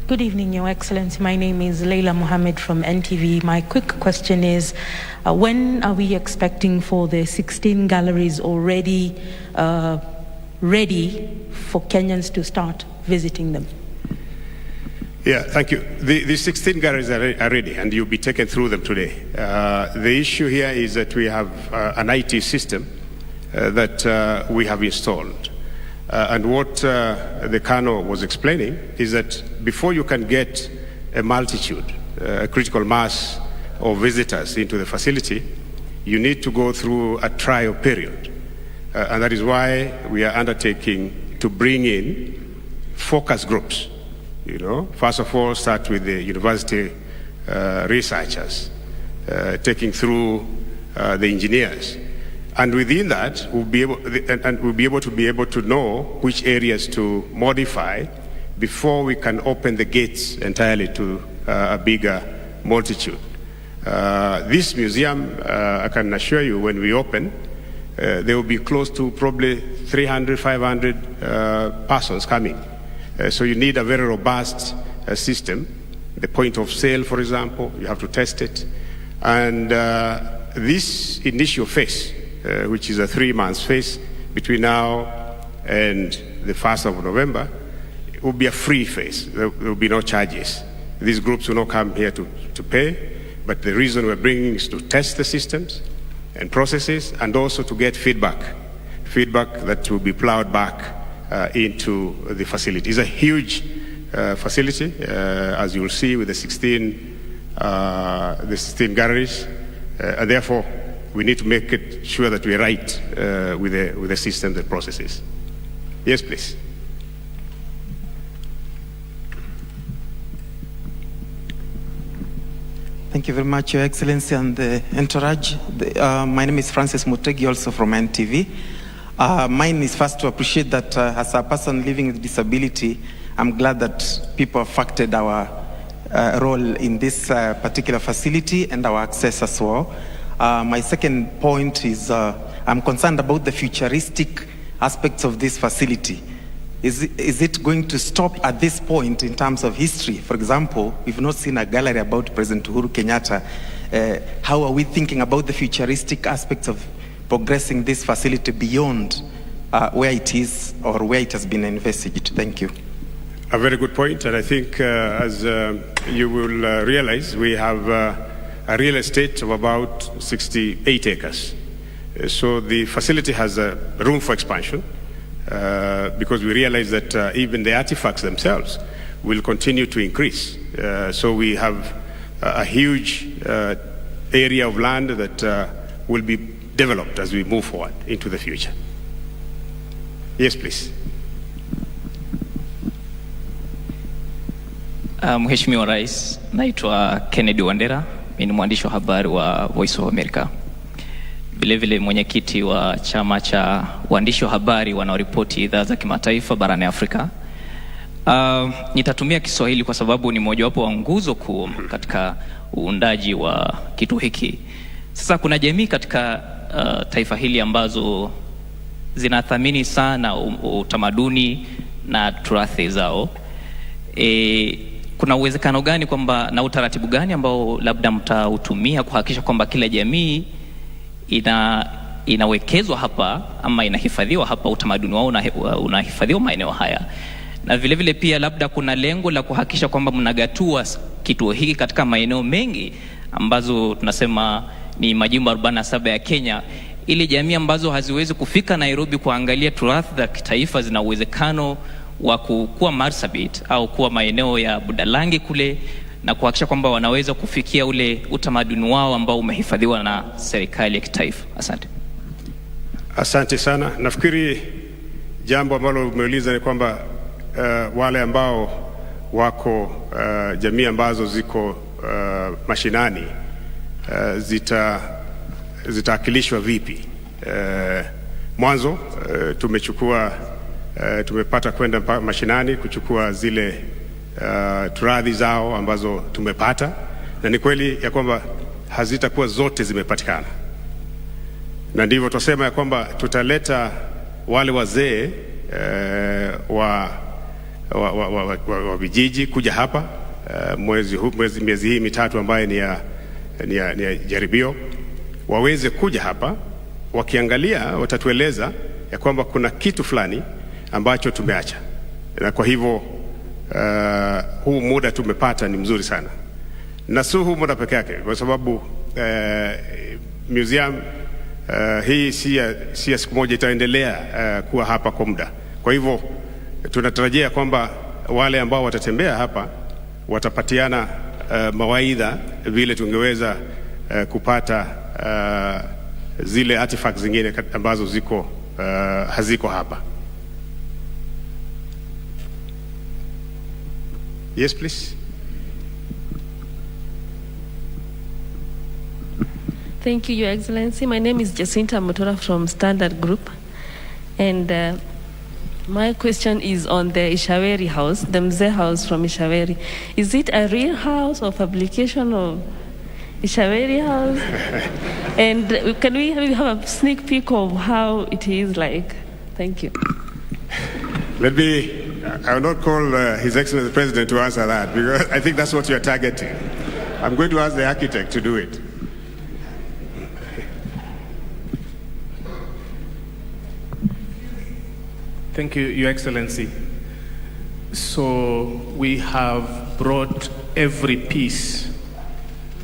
Good evening, Your Excellency. My name is Leila Mohammed from NTV. My quick question is, when are we expecting for the 16 galleries already ready for Kenyans to start visiting them? Yeah, thank you. The 16 galleries are ready, and you'll be taken through them today. The issue here is that we have an IT system that we have installed. And what the Kano was explaining is that before you can get a multitude, a critical mass of visitors into the facility, you need to go through a trial period. And that is why we are undertaking to bring in focus groups. You know, first of all, start with the university researchers, taking through the engineers, and within that, we'll be able to know which areas to modify before we can open the gates entirely to a bigger multitude. This museum, I can assure you, when we open, there will be close to probably 300, 500 persons coming. So you need a very robust system. The point of sale, for example, you have to test it. And this initial phase, which is a 3-month phase between now and the 1st of November, it will be a free phase. There will be no charges. These groups will not come here to pay, but the reason we're bringing is to test the systems and processes, and also to get feedback that will be plowed back into the facility. It's a huge facility, as you will see, with the 16 galleries, and therefore we need to make it sure that we're right with the systems and processes. Yes, please. Thank you very much, Your Excellency and the entourage. My name is Francis Mutegi, also from NTV. Mine is first to appreciate that as a person living with disability, I'm glad that people have factored our role in this particular facility and our access as well. My second point is I'm concerned about the futuristic aspects of this facility. Is it going to stop at this point in terms of history? For example, we've not seen a gallery about President Uhuru Kenyatta. How are we thinking about the futuristic aspects of progressing this facility beyond where it is or where it has been envisaged? Thank you. A very good point, and I think as you will realize, we have a real estate of about 68 acres. So the facility has room for expansion because we realize that even the artifacts themselves will continue to increase. So we have a huge area of land that will be developed as we move forward into the future. Yes, please. Mheshimiwa Rais, naitwa Kennedy Wandera, ni mwandishi wa habari wa Voice of America. Vile vile mwenyekiti wa chama cha waandishi wa habari wanaoripoti idhaa za kimataifa barani Afrika. Nitatumia Kiswahili kwa sababu ni mojawapo wa nguzo kuu katika uundaji wa kitu hiki. Sasa kuna jamii katika taifa hili ambazo zinathamini sana utamaduni na turathi zao. Kuna uwezekano gani kwamba na utaratibu gani ambao labda mtautumia kuhakikisha kwamba kila jamii inawekezwa hapa ama inahifadhiwa hapa, utamaduni wao unahifadhiwa maeneo haya? Na vile vile pia labda kuna lengo la kuhakikisha kwamba mnagatua kituo hiki katika maeneo mengi ambazo tunasema ni majimbo 47 ya Kenya, ili jamii ambazo haziwezi kufika Nairobi kuangalia turathi za kitaifa zina uwezekano wa kuwa Marsabit au kuwa maeneo ya Budalangi kule, na kuhakikisha kwamba wanaweza kufikia ule utamaduni wao ambao umehifadhiwa na serikali ya kitaifa. Asante. Asante sana. Nafikiri jambo ambalo umeuliza ni kwamba wale ambao wako jamii ambazo ziko mashinani zitaakilishwa vipi? Mwanzo tumepata kwenda mashinani kuchukua zile turadhi zao ambazo tumepata, na ni kweli ya kwamba hazitakuwa zote zimepatikana, na ndivyo tunasema ya kwamba tutaleta wale wazee wa vijiji kuja hapa miezi hii mitatu ambayo ni ya jaribio, waweze kuja hapa. Wakiangalia watatueleza ya kwamba kuna kitu fulani ambacho tumeacha, na kwa hivyo huu muda tumepata ni mzuri sana, na si huu muda peke yake, kwa sababu museum hii si ya siku moja, itaendelea kuwa hapa kwa muda. Kwa hivyo tunatarajia kwamba wale ambao watatembea hapa watapatiana mawaidha vile tungeweza kupata zile artifacts zingine ambazo haziko hapa. Yes, please. Thank you, Your Excellency. My name is Jacinta Mutora from Standard Group. And my question is on the Ishaweri house, the Mzee house from Ishaweri. Is it a real house or fabrication of Ishaweri house? And can we have a sneak peek of how it is like? Thank you. I will not call His Excellency the President to answer that, because I think that's what you are targeting. I'm going to ask the architect to do it. Thank you, Your Excellency. So we have brought every piece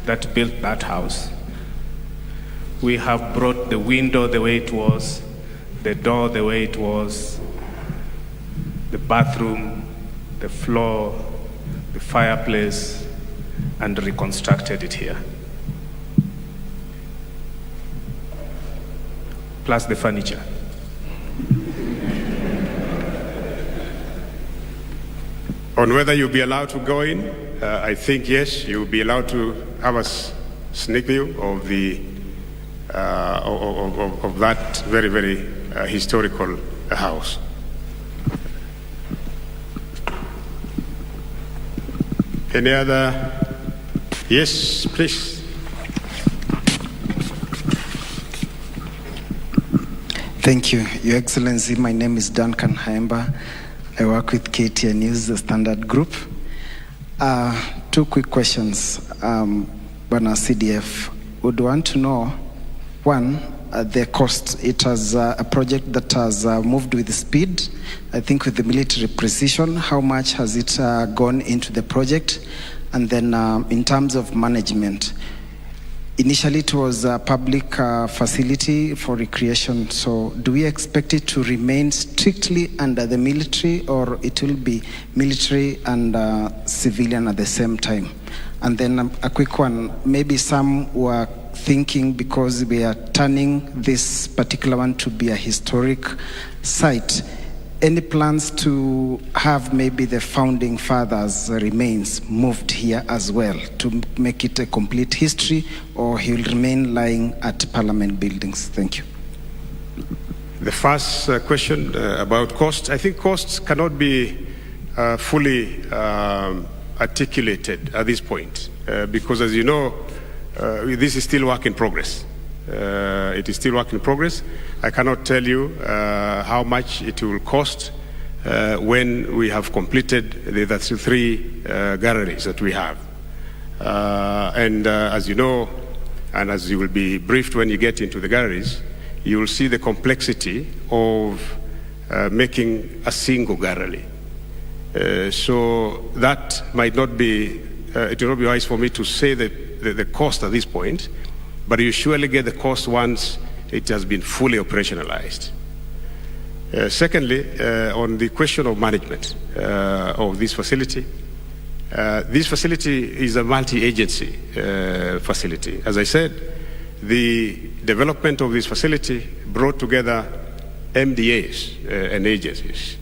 that built that house. We have brought the window the way it was, the door the way it was, the bathroom, the floor, the fireplace, and reconstructed it here. Plus the furniture. On whether you'll be allowed to go in, I think yes, you'll be allowed to have a sneak view of the of that very, very historical house. Any other? Yes, please. Thank you, Your Excellency. My name is Duncan Haemba. I work with KTN News, the Standard Group. Two quick questions. Bana CDF would want to know, one, the cost. It has a project that has moved with speed, I think with the military precision. How much has it gone into the project? And then in terms of management, initially it was a public facility for recreation. So do we expect it to remain strictly under the military, or it will be military and civilian at the same time? And then a quick one, maybe some were thinking, because we are turning this particular one to be a historic site, any plans to have maybe the founding fathers' remains moved here as well to make it a complete history, or he will remain lying at Parliament buildings? Thank you. The first question about costs, I think costs cannot be fully articulated at this point because, as you know, this is still work in progress. It is still work in progress. I cannot tell you how much it will cost when we have completed the three galleries that we have. And as you know, and as you will be briefed when you get into the galleries, you will see the complexity of making a single gallery. So that might not be, it will not be wise for me to say the cost at this point, but you surely get the cost once it has been fully operationalized. Secondly, on the question of management of this facility is a multi-agency facility. As I said, the development of this facility brought together MDAs and agencies,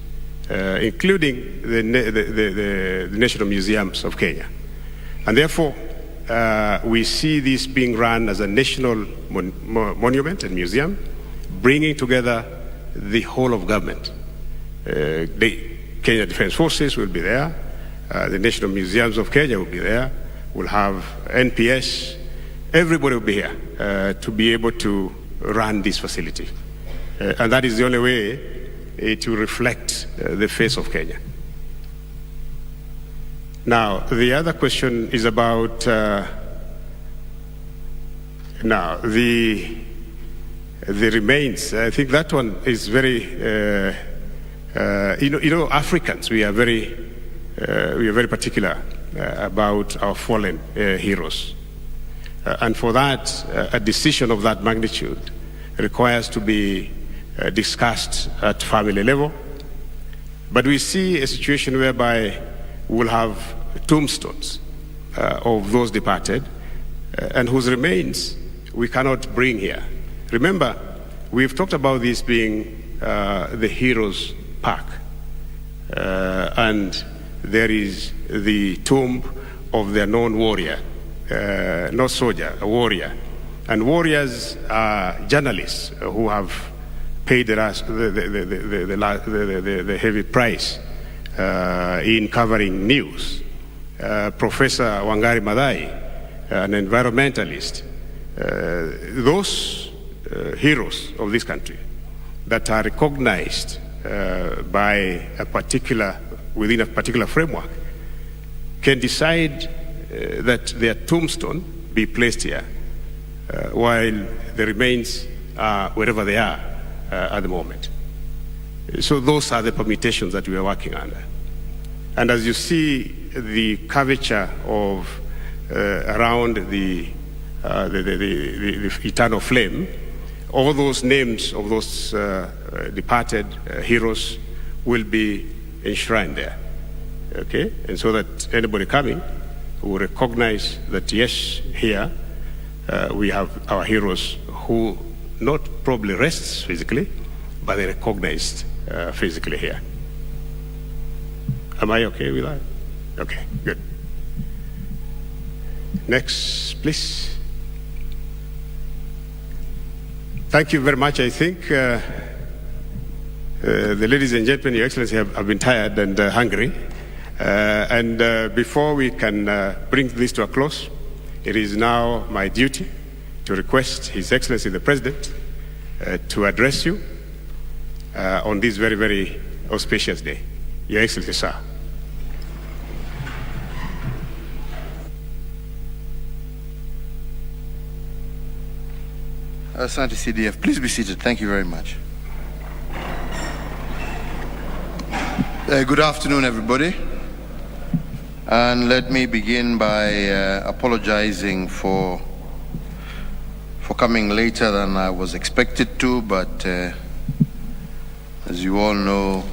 including the National Museums of Kenya. And therefore, we see this being run as a national monument and museum, bringing together the whole of government. The Kenya Defense Forces will be there. The National Museums of Kenya will be there. We'll have NPS. Everybody will be here to be able to run this facility. And that is the only way it will reflect the face of Kenya. Now, the other question is about the remains. I think that one is very, Africans, we are very we are very particular about our fallen heroes. And for that, a decision of that magnitude requires to be discussed at family level. But we see a situation whereby we'll have tombstones of those departed and whose remains we cannot bring here. Remember, we've talked about this being the Heroes Park. And there is the tomb of their known warrior, not soldier, a warrior. And warriors are journalists who have paid the heavy price in covering news. Professor Wangari Maathai, an environmentalist, those heroes of this country that are recognized by a particular, within a particular framework, can decide that their tombstone be placed here, while the remains are wherever they are at the moment. So those are the permutations that we are working under. And as you see, the curvature of around the eternal flame, all those names of those departed heroes will be enshrined there, okay? And so that anybody coming will recognize that, yes, here we have our heroes who not probably rests physically, but they're recognized physically here. Am I okay with that? Okay, good. Next, please. Thank you very much. I think the ladies and gentlemen, Your Excellency, have been tired and hungry. Before we can bring this to a close, it is now my duty to request His Excellency the President to address you on this very, very auspicious day. Your Excellency, sir. Asante CDF, please be seated. Thank you very much. Good afternoon, everybody. And let me begin by apologizing for coming later than I was expected to, but as you all know,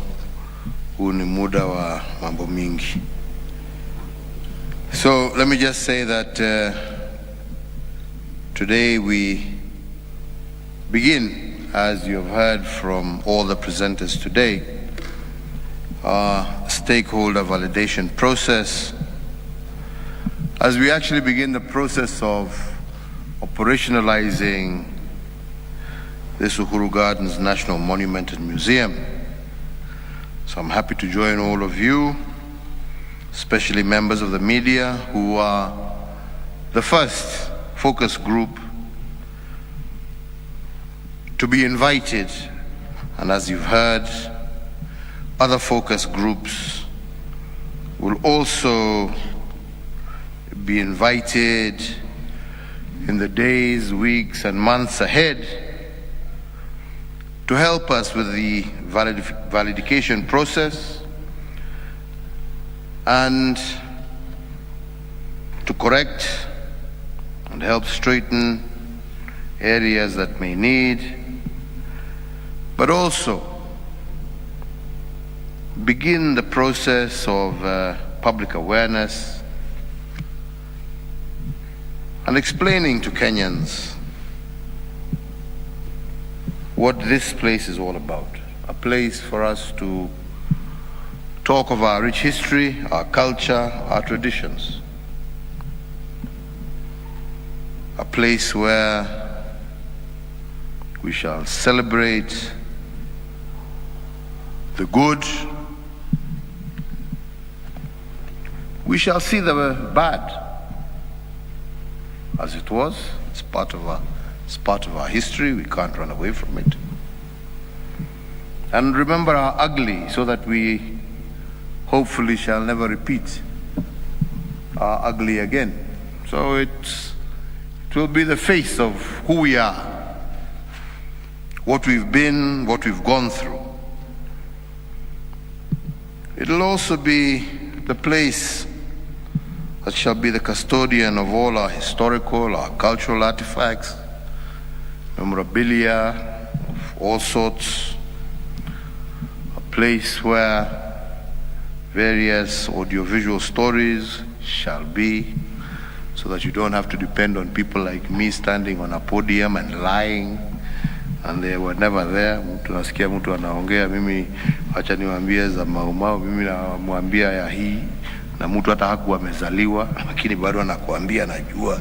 huu ni muda wa mambo mingi. So let me just say that today we begin, as you have heard from all the presenters today, our stakeholder validation process, as we actually begin the process of operationalizing this Uhuru Gardens National Monument and Museum. So I'm happy to join all of you, especially members of the media, who are the first focus group to be invited. And as you've heard, other focus groups will also be invited in the days, weeks, and months ahead to help us with the validation process and to correct and help straighten areas that may need, but also begin the process of public awareness and explaining to Kenyans what this place is all about. A place for us to talk of our rich history, our culture, our traditions. A place where we shall celebrate the good. We shall see the bad as it was. It's part of our history. We can't run away from it. And remember our ugly, so that we hopefully shall never repeat our ugly again. So it will be the face of who we are, what we've been, what we've gone through. It'll also be the place that shall be the custodian of all our historical, our cultural artifacts, memorabilia of all sorts, a place where various audiovisual stories shall be, so that you don't have to depend on people like me standing on a podium and lying, and they were never there. Mtu nasikia mtu anaongea, mimi acha niwaambie za Maumau, mimi namwambia ya hii, na mtu hata hakuwa amezaliwa, lakini bado anakuambia najua.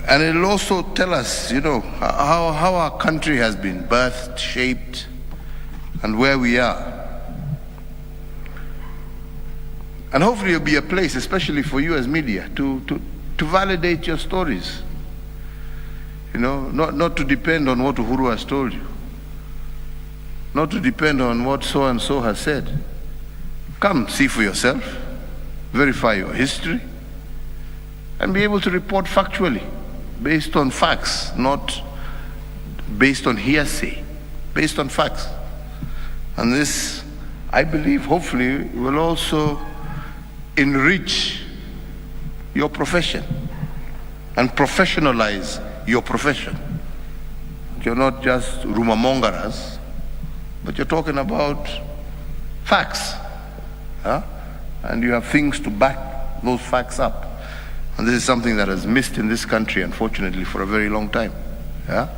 And it'll also tell us, you know, how our country has been birthed, shaped, and where we are. And hopefully it'll be a place, especially for you as media, to validate your stories. You know, not to depend on what Uhuru has told you. Not to depend on what so-and-so has said. Come see for yourself, verify your history, and be able to report factually, based on facts, not based on hearsay, based on facts. And this, I believe, hopefully, will also enrich your profession and professionalize your profession. You're not just rumor mongers, but you're talking about facts. Huh? And you have things to back those facts up. And this is something that has missed in this country, unfortunately, for a very long time. Yeah?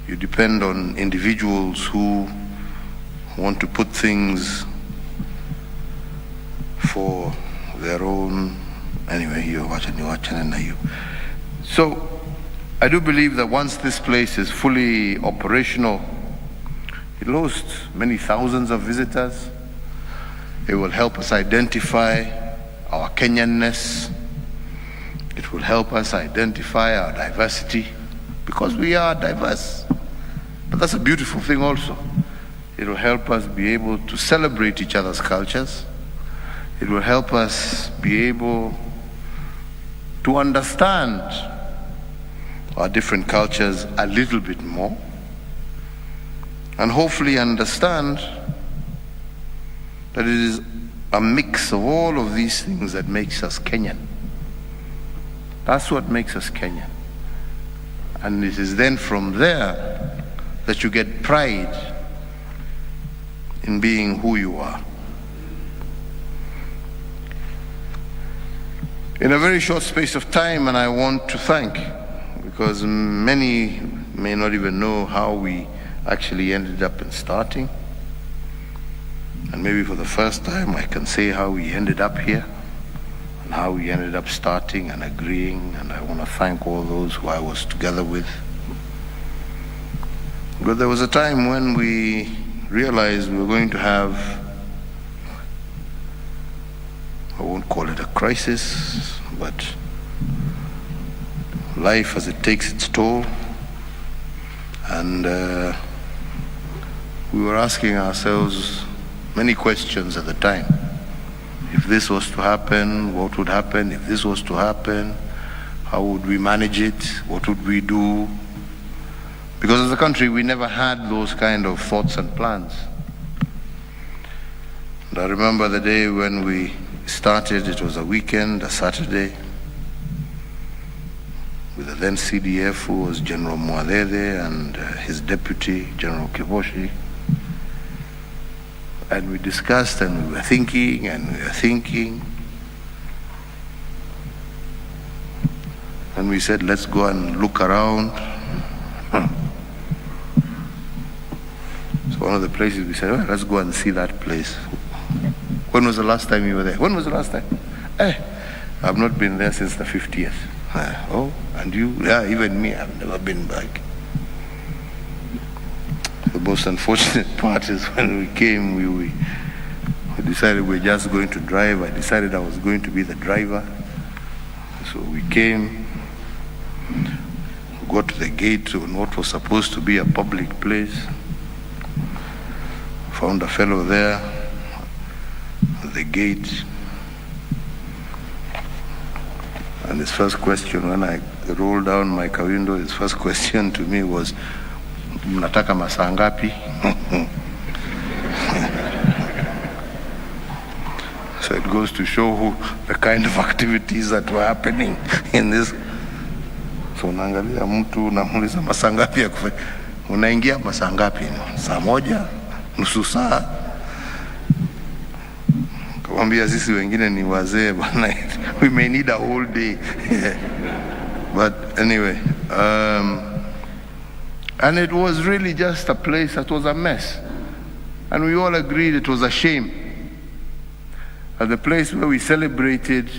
You depend on individuals who want to put things for their own, anyway, so I do believe that once this place is fully operational, it will host many thousands of visitors. It will help us identify our Kenyanness. It will help us identify our diversity, because we are diverse. But that's a beautiful thing also. It will help us be able to celebrate each other's cultures. It will help us be able to understand our different cultures a little bit more, and hopefully understand that it is a mix of all of these things that makes us Kenyan. That's what makes us Kenyan. And it is then from there that you get pride in being who you are. In a very short space of time, and I want to thank, because many may not even know how we actually ended up in starting. And maybe for the first time I can say how we ended up here and how we ended up starting and agreeing, and I want to thank all those who I was together with. But there was a time when we realized we were going to have, I won't call it a crisis, but life as it takes its toll. And we were asking ourselves many questions at the time. If this was to happen, what would happen? If this was to happen, how would we manage it? What would we do? Because as a country, we never had those kind of thoughts and plans. And I remember the day when we started, it was a weekend, a Saturday, with the then CDF, who was General Mwadede, and his deputy, General Kiboshi. And we discussed, and we were thinking, and we were thinking. And we said, let's go and look around. So one of the places we said, well, let's go and see that place. When was the last time you were there? When was the last time? I've not been there since the 50th. Oh, and you? Yeah, even me, I've never been back. The most unfortunate part is when we came, we decided we were just going to drive. I decided I was going to be the driver. So we came, got to the gate on what was supposed to be a public place. Found a fellow there at the gate. And his first question, when I rolled down my car window, his first question to me was, mnataka masaa ngapi? goes to show the kind of activities that were happening in this. So unaangalia mtu unamuuliza masaa ngapi ya kufanya, unaingia masaa ngapi? Saa moja, nusu saa. Kumwambia sisi wengine ni wazee bwana, we may need a whole day. But anyway, and it was really just a place that was a mess. And we all agreed it was a shame. At the place where we celebrated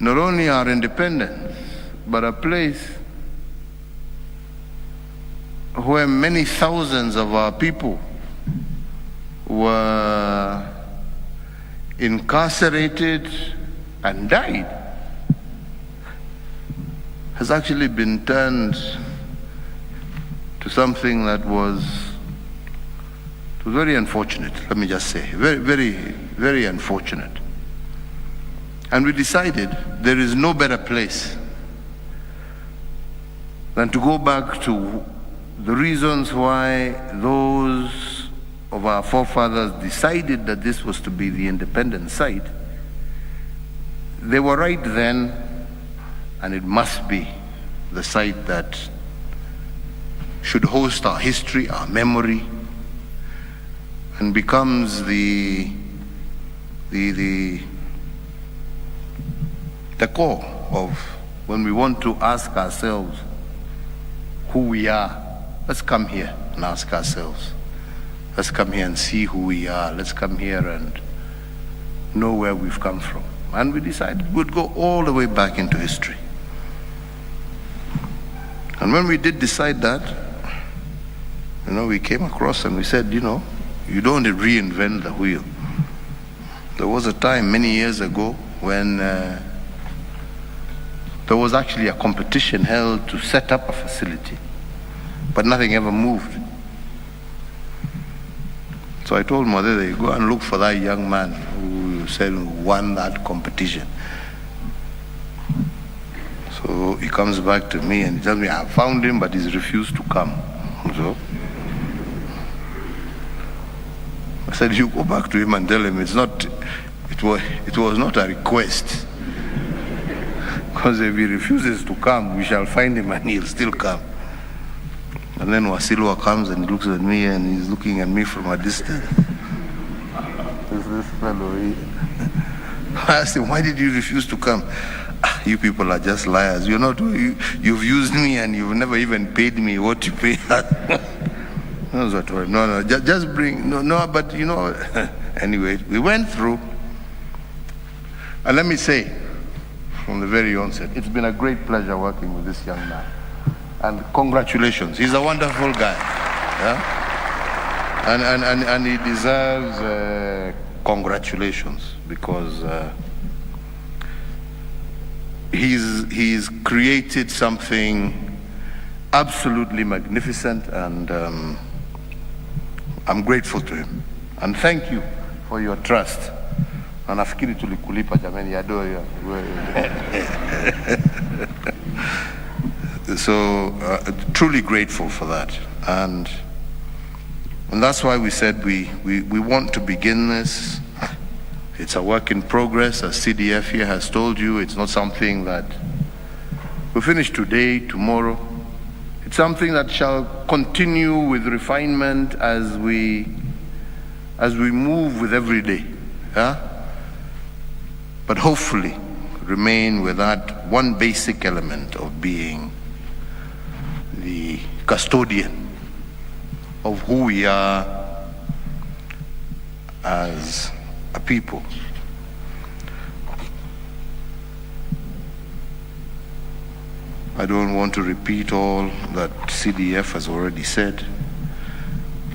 not only our independence, but a place where many thousands of our people were incarcerated and died, has actually been turned to something that was very unfortunate, let me just say, very, very, very unfortunate. And we decided there is no better place than to go back to the reasons why those of our forefathers decided that this was to be the independent site. They were right then, and it must be the site that should host our history, our memory, and becomes the core of when we want to ask ourselves who we are. Let's come here and ask ourselves. Let's come here and see who we are. Let's come here and know where we've come from. And we decided we'd go all the way back into history. And when we did decide that, we came across and we said, you don't reinvent the wheel. There was a time many years ago when there was actually a competition held to set up a facility, but nothing ever moved. So I told Mother, go and look for that young man who said won that competition. So he comes back to me and he tells me, I found him, but he's refused to come. So I said, you go back to him and tell him it was not a request. Because if he refuses to come, we shall find him and he'll still come. And then Wasilwa comes and looks at me and he's looking at me from a distance. This fellow, I asked him, why did you refuse to come? You people are just liars. You've used me and you've never even paid me what you pay us. No, just bring, but anyway, we went through. And let me say, from the very onset, it's been a great pleasure working with this young man. And congratulations, he's a wonderful guy. Yeah? And he deserves congratulations because he's created something absolutely magnificent, and I'm grateful to him. And thank you for your trust. Na nafikiri tulikulipa jamani yadoyo. So truly grateful for that. And that's why we said we want to begin this. It's a work in progress, as CDF here has told you. It's not something that we finish today, tomorrow. It's something that shall continue with refinement as we move with every day. Yeah? But hopefully remain with that one basic element of being the custodian of who we are as a people. I don't want to repeat all that CDF has already said.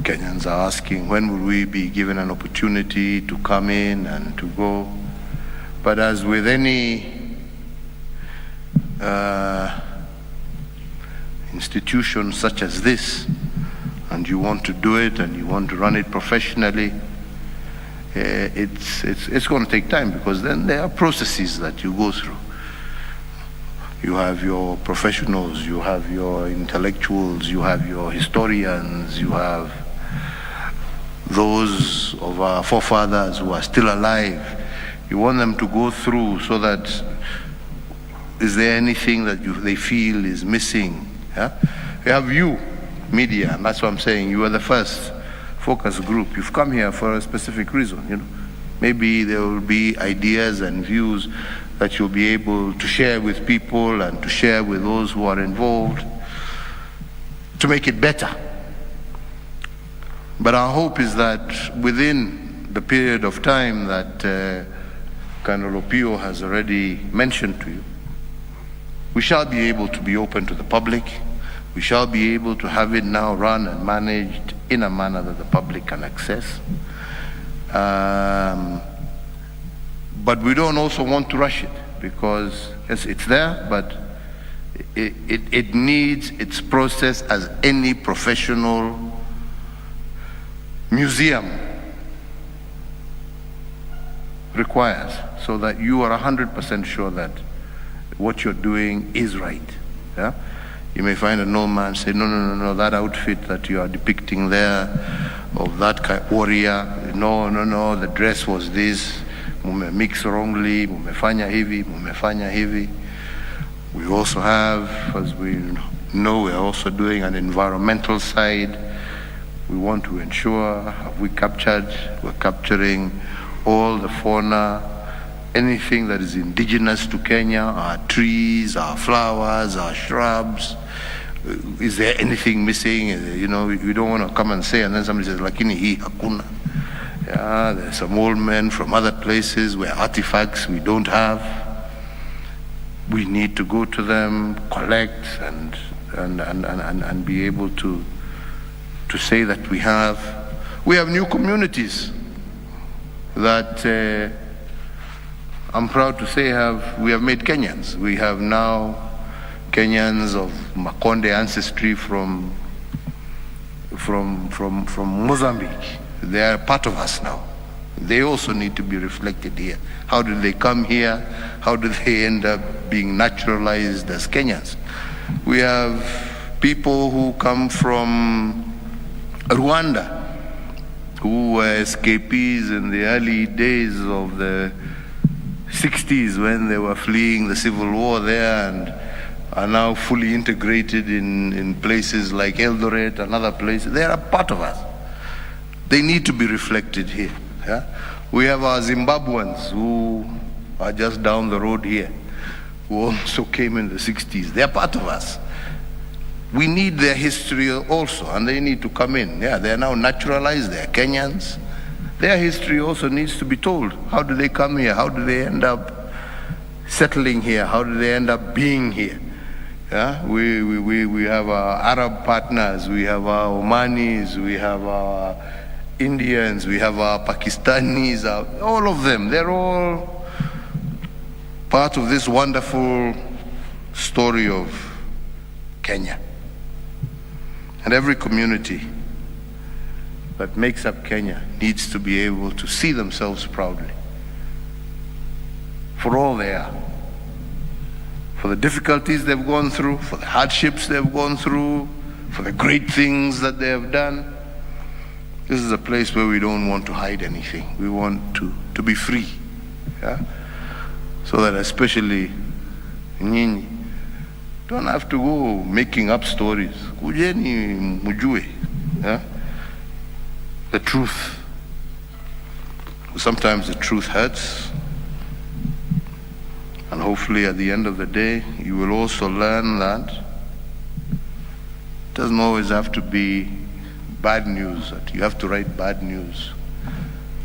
Kenyans are asking, when will we be given an opportunity to come in and to go? But as with any institution such as this, and you want to do it and you want to run it professionally, it's going to take time, because then there are processes that you go through. You have your professionals, you have your intellectuals, you have your historians, you have those of our forefathers who are still alive. You want them to go through so that, is there anything that they feel is missing? Yeah? We have you, media, and that's what I'm saying. You are the first focus group. You've come here for a specific reason, you know. Maybe there will be ideas and views that you'll be able to share with people and to share with those who are involved to make it better. But our hope is that within the period of time that Colonel Opio has already mentioned to you, we shall be able to be open to the public. We shall be able to have it now run and managed in a manner that the public can access. But we don't also want to rush it, because yes, it's there, but it needs its process as any professional museum requires, so that you are 100% sure that what you're doing is right. Yeah? You may find an old man say, no, that outfit that you are depicting there, of that warrior, no, the dress was this, mume mix wrongly, mumefanya hivi. We also have, as we know, we are also doing an environmental side. We want to ensure, we're capturing all the fauna, anything that is indigenous to Kenya, our trees, our flowers, our shrubs. Is there anything missing? You know, we don't want to come and say, and then somebody says, lakini hii hakuna. Yeah, there's some old men from other places where artifacts we don't have. We need to go to them, collect, and be able to say that we have new communities that I'm proud to say we have made Kenyans. We have now Kenyans of Makonde ancestry from Mozambique. They are part of us now. They also need to be reflected here. How did they come here? How did they end up being naturalized as Kenyans? We have people who come from Rwanda, who were escapees in the early days of the 60s when they were fleeing the civil war there, and are now fully integrated in places like Eldoret and other places. They are a part of us. They need to be reflected here. Yeah? We have our Zimbabweans who are just down the road here, who also came in the 60s. They are part of us. We need their history also, and they need to come in. Yeah, they are now naturalized, they are Kenyans. Their history also needs to be told. How do they come here? How do they end up settling here? How do they end up being here? Yeah? We have our Arab partners, we have our Omanis, we have our Indians, we have our Pakistanis, all of them. They're all part of this wonderful story of Kenya. And every community that makes up Kenya needs to be able to see themselves proudly for all they are, for the difficulties they've gone through, for the hardships they've gone through, for the great things that they have done. This is a place where we don't want to hide anything. We want to be free. Yeah? So that especially nyinyi don't have to go making up stories. Kujeni mujue. Yeah? The truth. Sometimes the truth hurts. And hopefully at the end of the day, you will also learn that it doesn't always have to be bad news, that you have to write bad news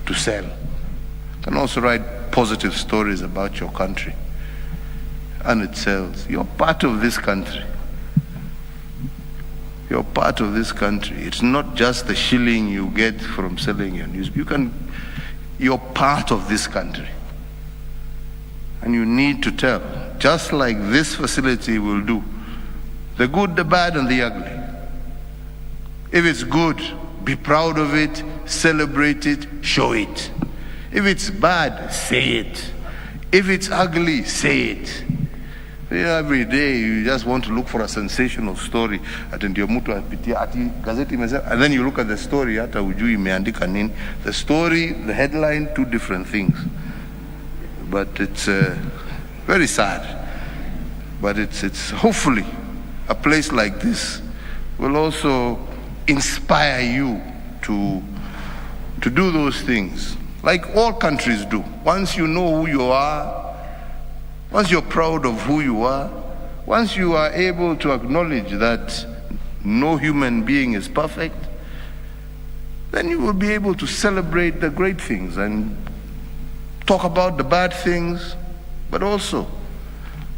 to sell. You can also write positive stories about your country. And it sells. You're part of this country. You're part of this country. It's not just the shilling you get from selling your news. You're part of this country. And you need to tell, just like this facility will do, the good, the bad, and the ugly. If it's good, be proud of it, celebrate it, show it. If it's bad, say it. If it's ugly, say it. Every day you just want to look for a sensational story. And then you look at the story, the story, the headline, two different things. But it's very sad. But it's hopefully a place like this will also inspire you to do those things, like all countries do. Once you know who you are, once you're proud of who you are, once you are able to acknowledge that no human being is perfect, then you will be able to celebrate the great things and talk about the bad things, but also,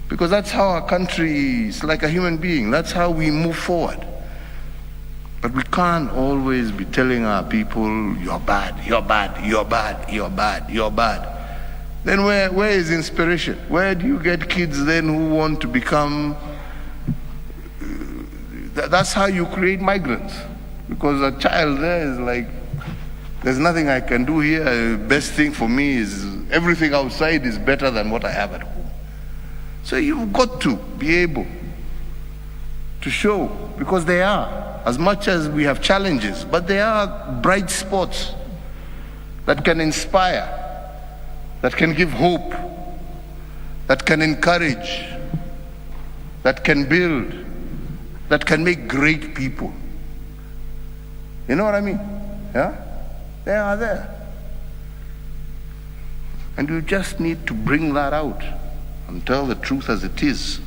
because that's how our country is like a human being. That's how we move forward. But we can't always be telling our people, you're bad, you're bad, you're bad, you're bad, you're bad. Then where is inspiration? Where do you get kids then who want to become... That's how you create migrants. Because a child there is like, there's nothing I can do here. The best thing for me is everything outside is better than what I have at home. So you've got to be able to show, because they are, as much as we have challenges, but they are bright spots that can inspire, that can give hope, that can encourage, that can build, that can make great people. You know what I mean? Yeah? They are there. And you just need to bring that out and tell the truth as it is.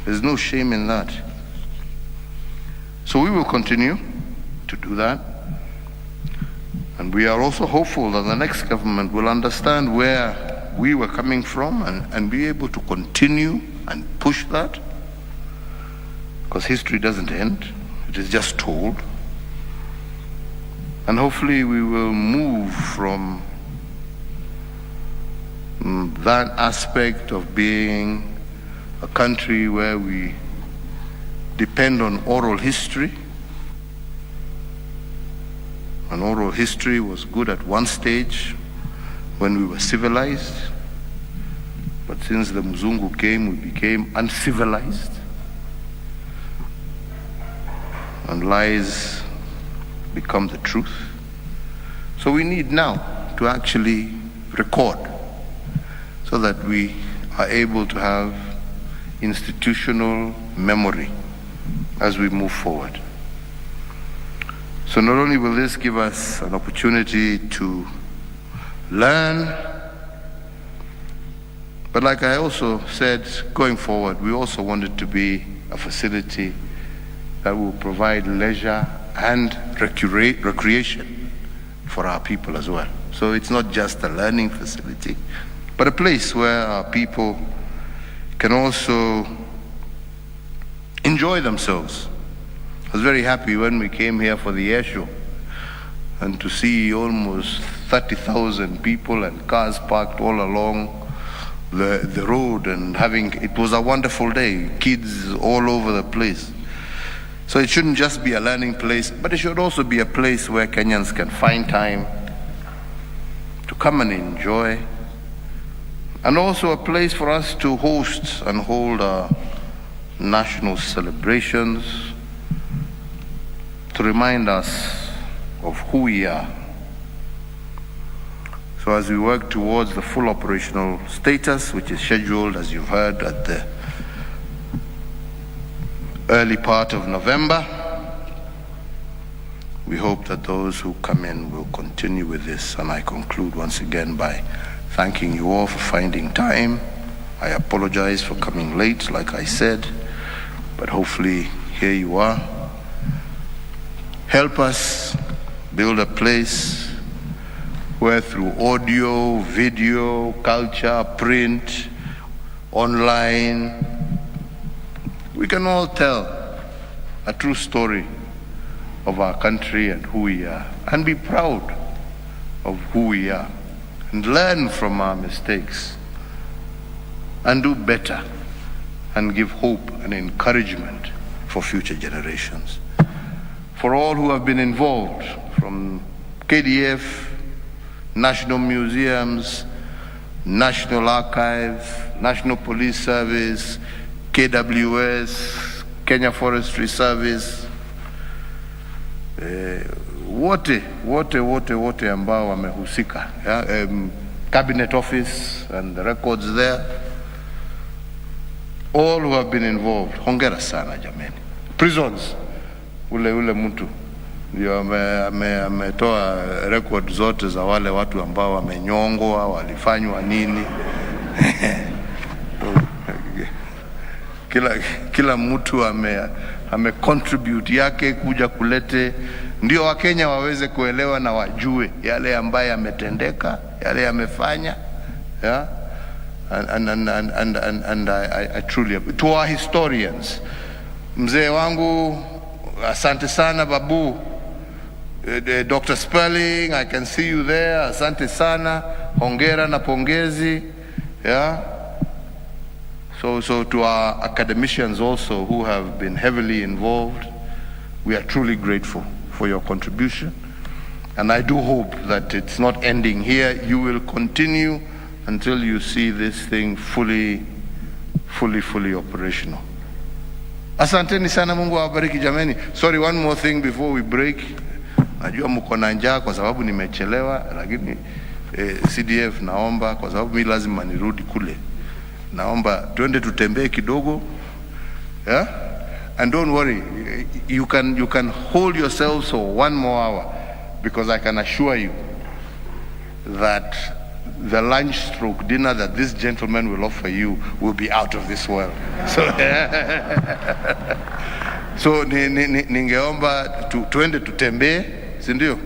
There's no shame in that. So we will continue to do that. And we are also hopeful that the next government will understand where we were coming from and be able to continue and push that. Because history doesn't end, it is just told. And hopefully we will move from that aspect of being a country where we depend on oral history. And oral history was good at one stage when we were civilized. But since the Mzungu came, we became uncivilized. And lies become the truth. So we need now to actually record so that we are able to have institutional memory as we move forward. So not only will this give us an opportunity to learn, but like I also said, going forward, we also want it to be a facility that will provide leisure and recreation for our people as well. So it's not just a learning facility, but a place where our people can also enjoy themselves. I was very happy when we came here for the air show and to see almost 30,000 people and cars parked all along the road, and it was a wonderful day, kids all over the place. So it shouldn't just be a learning place, but it should also be a place where Kenyans can find time to come and enjoy, and also a place for us to host and hold our national celebrations, to remind us of who we are. So as we work towards the full operational status, which is scheduled, as you've heard, at the early part of November, we hope that those who come in will continue with this. And I conclude once again by thanking you all for finding time. I apologize for coming late, like I said, but hopefully here you are. Help us build a place where through audio, video, culture, print, online, we can all tell a true story of our country and who we are, and be proud of who we are, and learn from our mistakes, and do better, and give hope and encouragement for future generations. For all who have been involved, from KDF, national museums, National Archives, National Police Service, KWS, Kenya Forestry Service, wote ambao wamehusika, Cabinet Office and the records there, all who have been involved. Hongera sana jameni. Prisons, ule mtu ndio ametoa record zote za wale watu ambao wamenyongwa, walifanywa nini. Kila mtu ame contribute yake kuja kulete, ndio Wakenya waweze kuelewa na wajue yale ambaye yametendeka, yale yamefanya, yeah. And I truly, to our historians, mzee wangu, asante sana babu, Dr. Sperling, I can see you there, asante sana, hongera na pongezi, yeah. So to our academicians also who have been heavily involved, we are truly grateful for your contribution. And I do hope that it's not ending here. You will continue until you see this thing fully operational. Asanteni sana, Mungu awabariki jameni. Sorry, one more thing before we break. Najua mko na njaa kwa sababu nimechelewa, lakini CDF naomba kwa sababu mimi lazima nirudi kule. Naomba twende tutembee kidogo, yeah? And don't worry, you can hold yourselves for one more hour, because I can assure you that the lunch stroke dinner that this gentleman will offer you will be out of this world. So ningeomba twende tutembee, si ndio?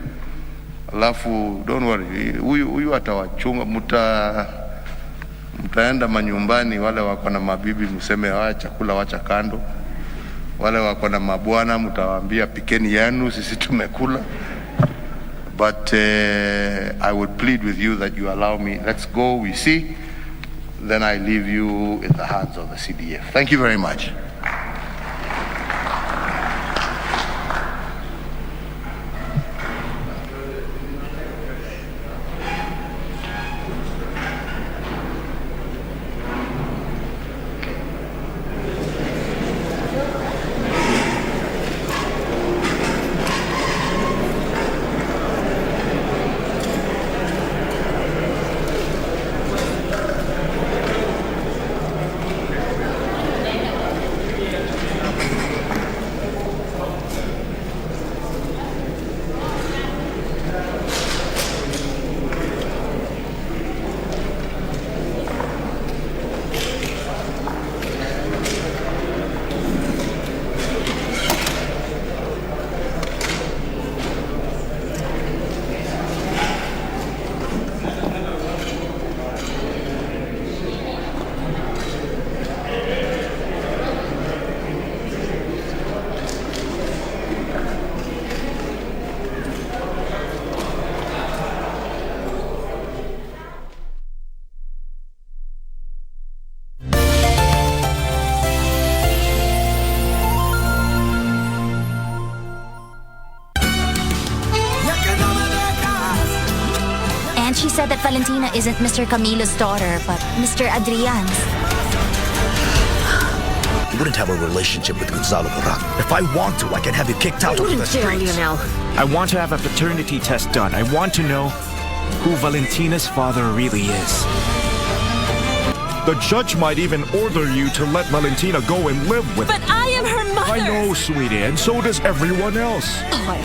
Alafu don't worry, huyu atawachunga, mtaenda manyumbani, wale wako na mabibi mseme wacha chakula wacha kando, wale wako na mabwana mtawaambia pikeni yanu, sisi tumekula. But I would plead with you that you allow me, let's go, we see, then I leave you in the hands of the CDF. Thank you very much. She said that Valentina isn't Mr. Camilo's daughter, but Mr. Adrian's. You wouldn't have a relationship with Gonzalo Barak. If I want to, I can have you kicked out of the streets. I want to have a paternity test done. I want to know who Valentina's father really is. The judge might even order you to let Valentina go and live with him. But I am her mother! I know, sweetie, and so does everyone else. Oh, I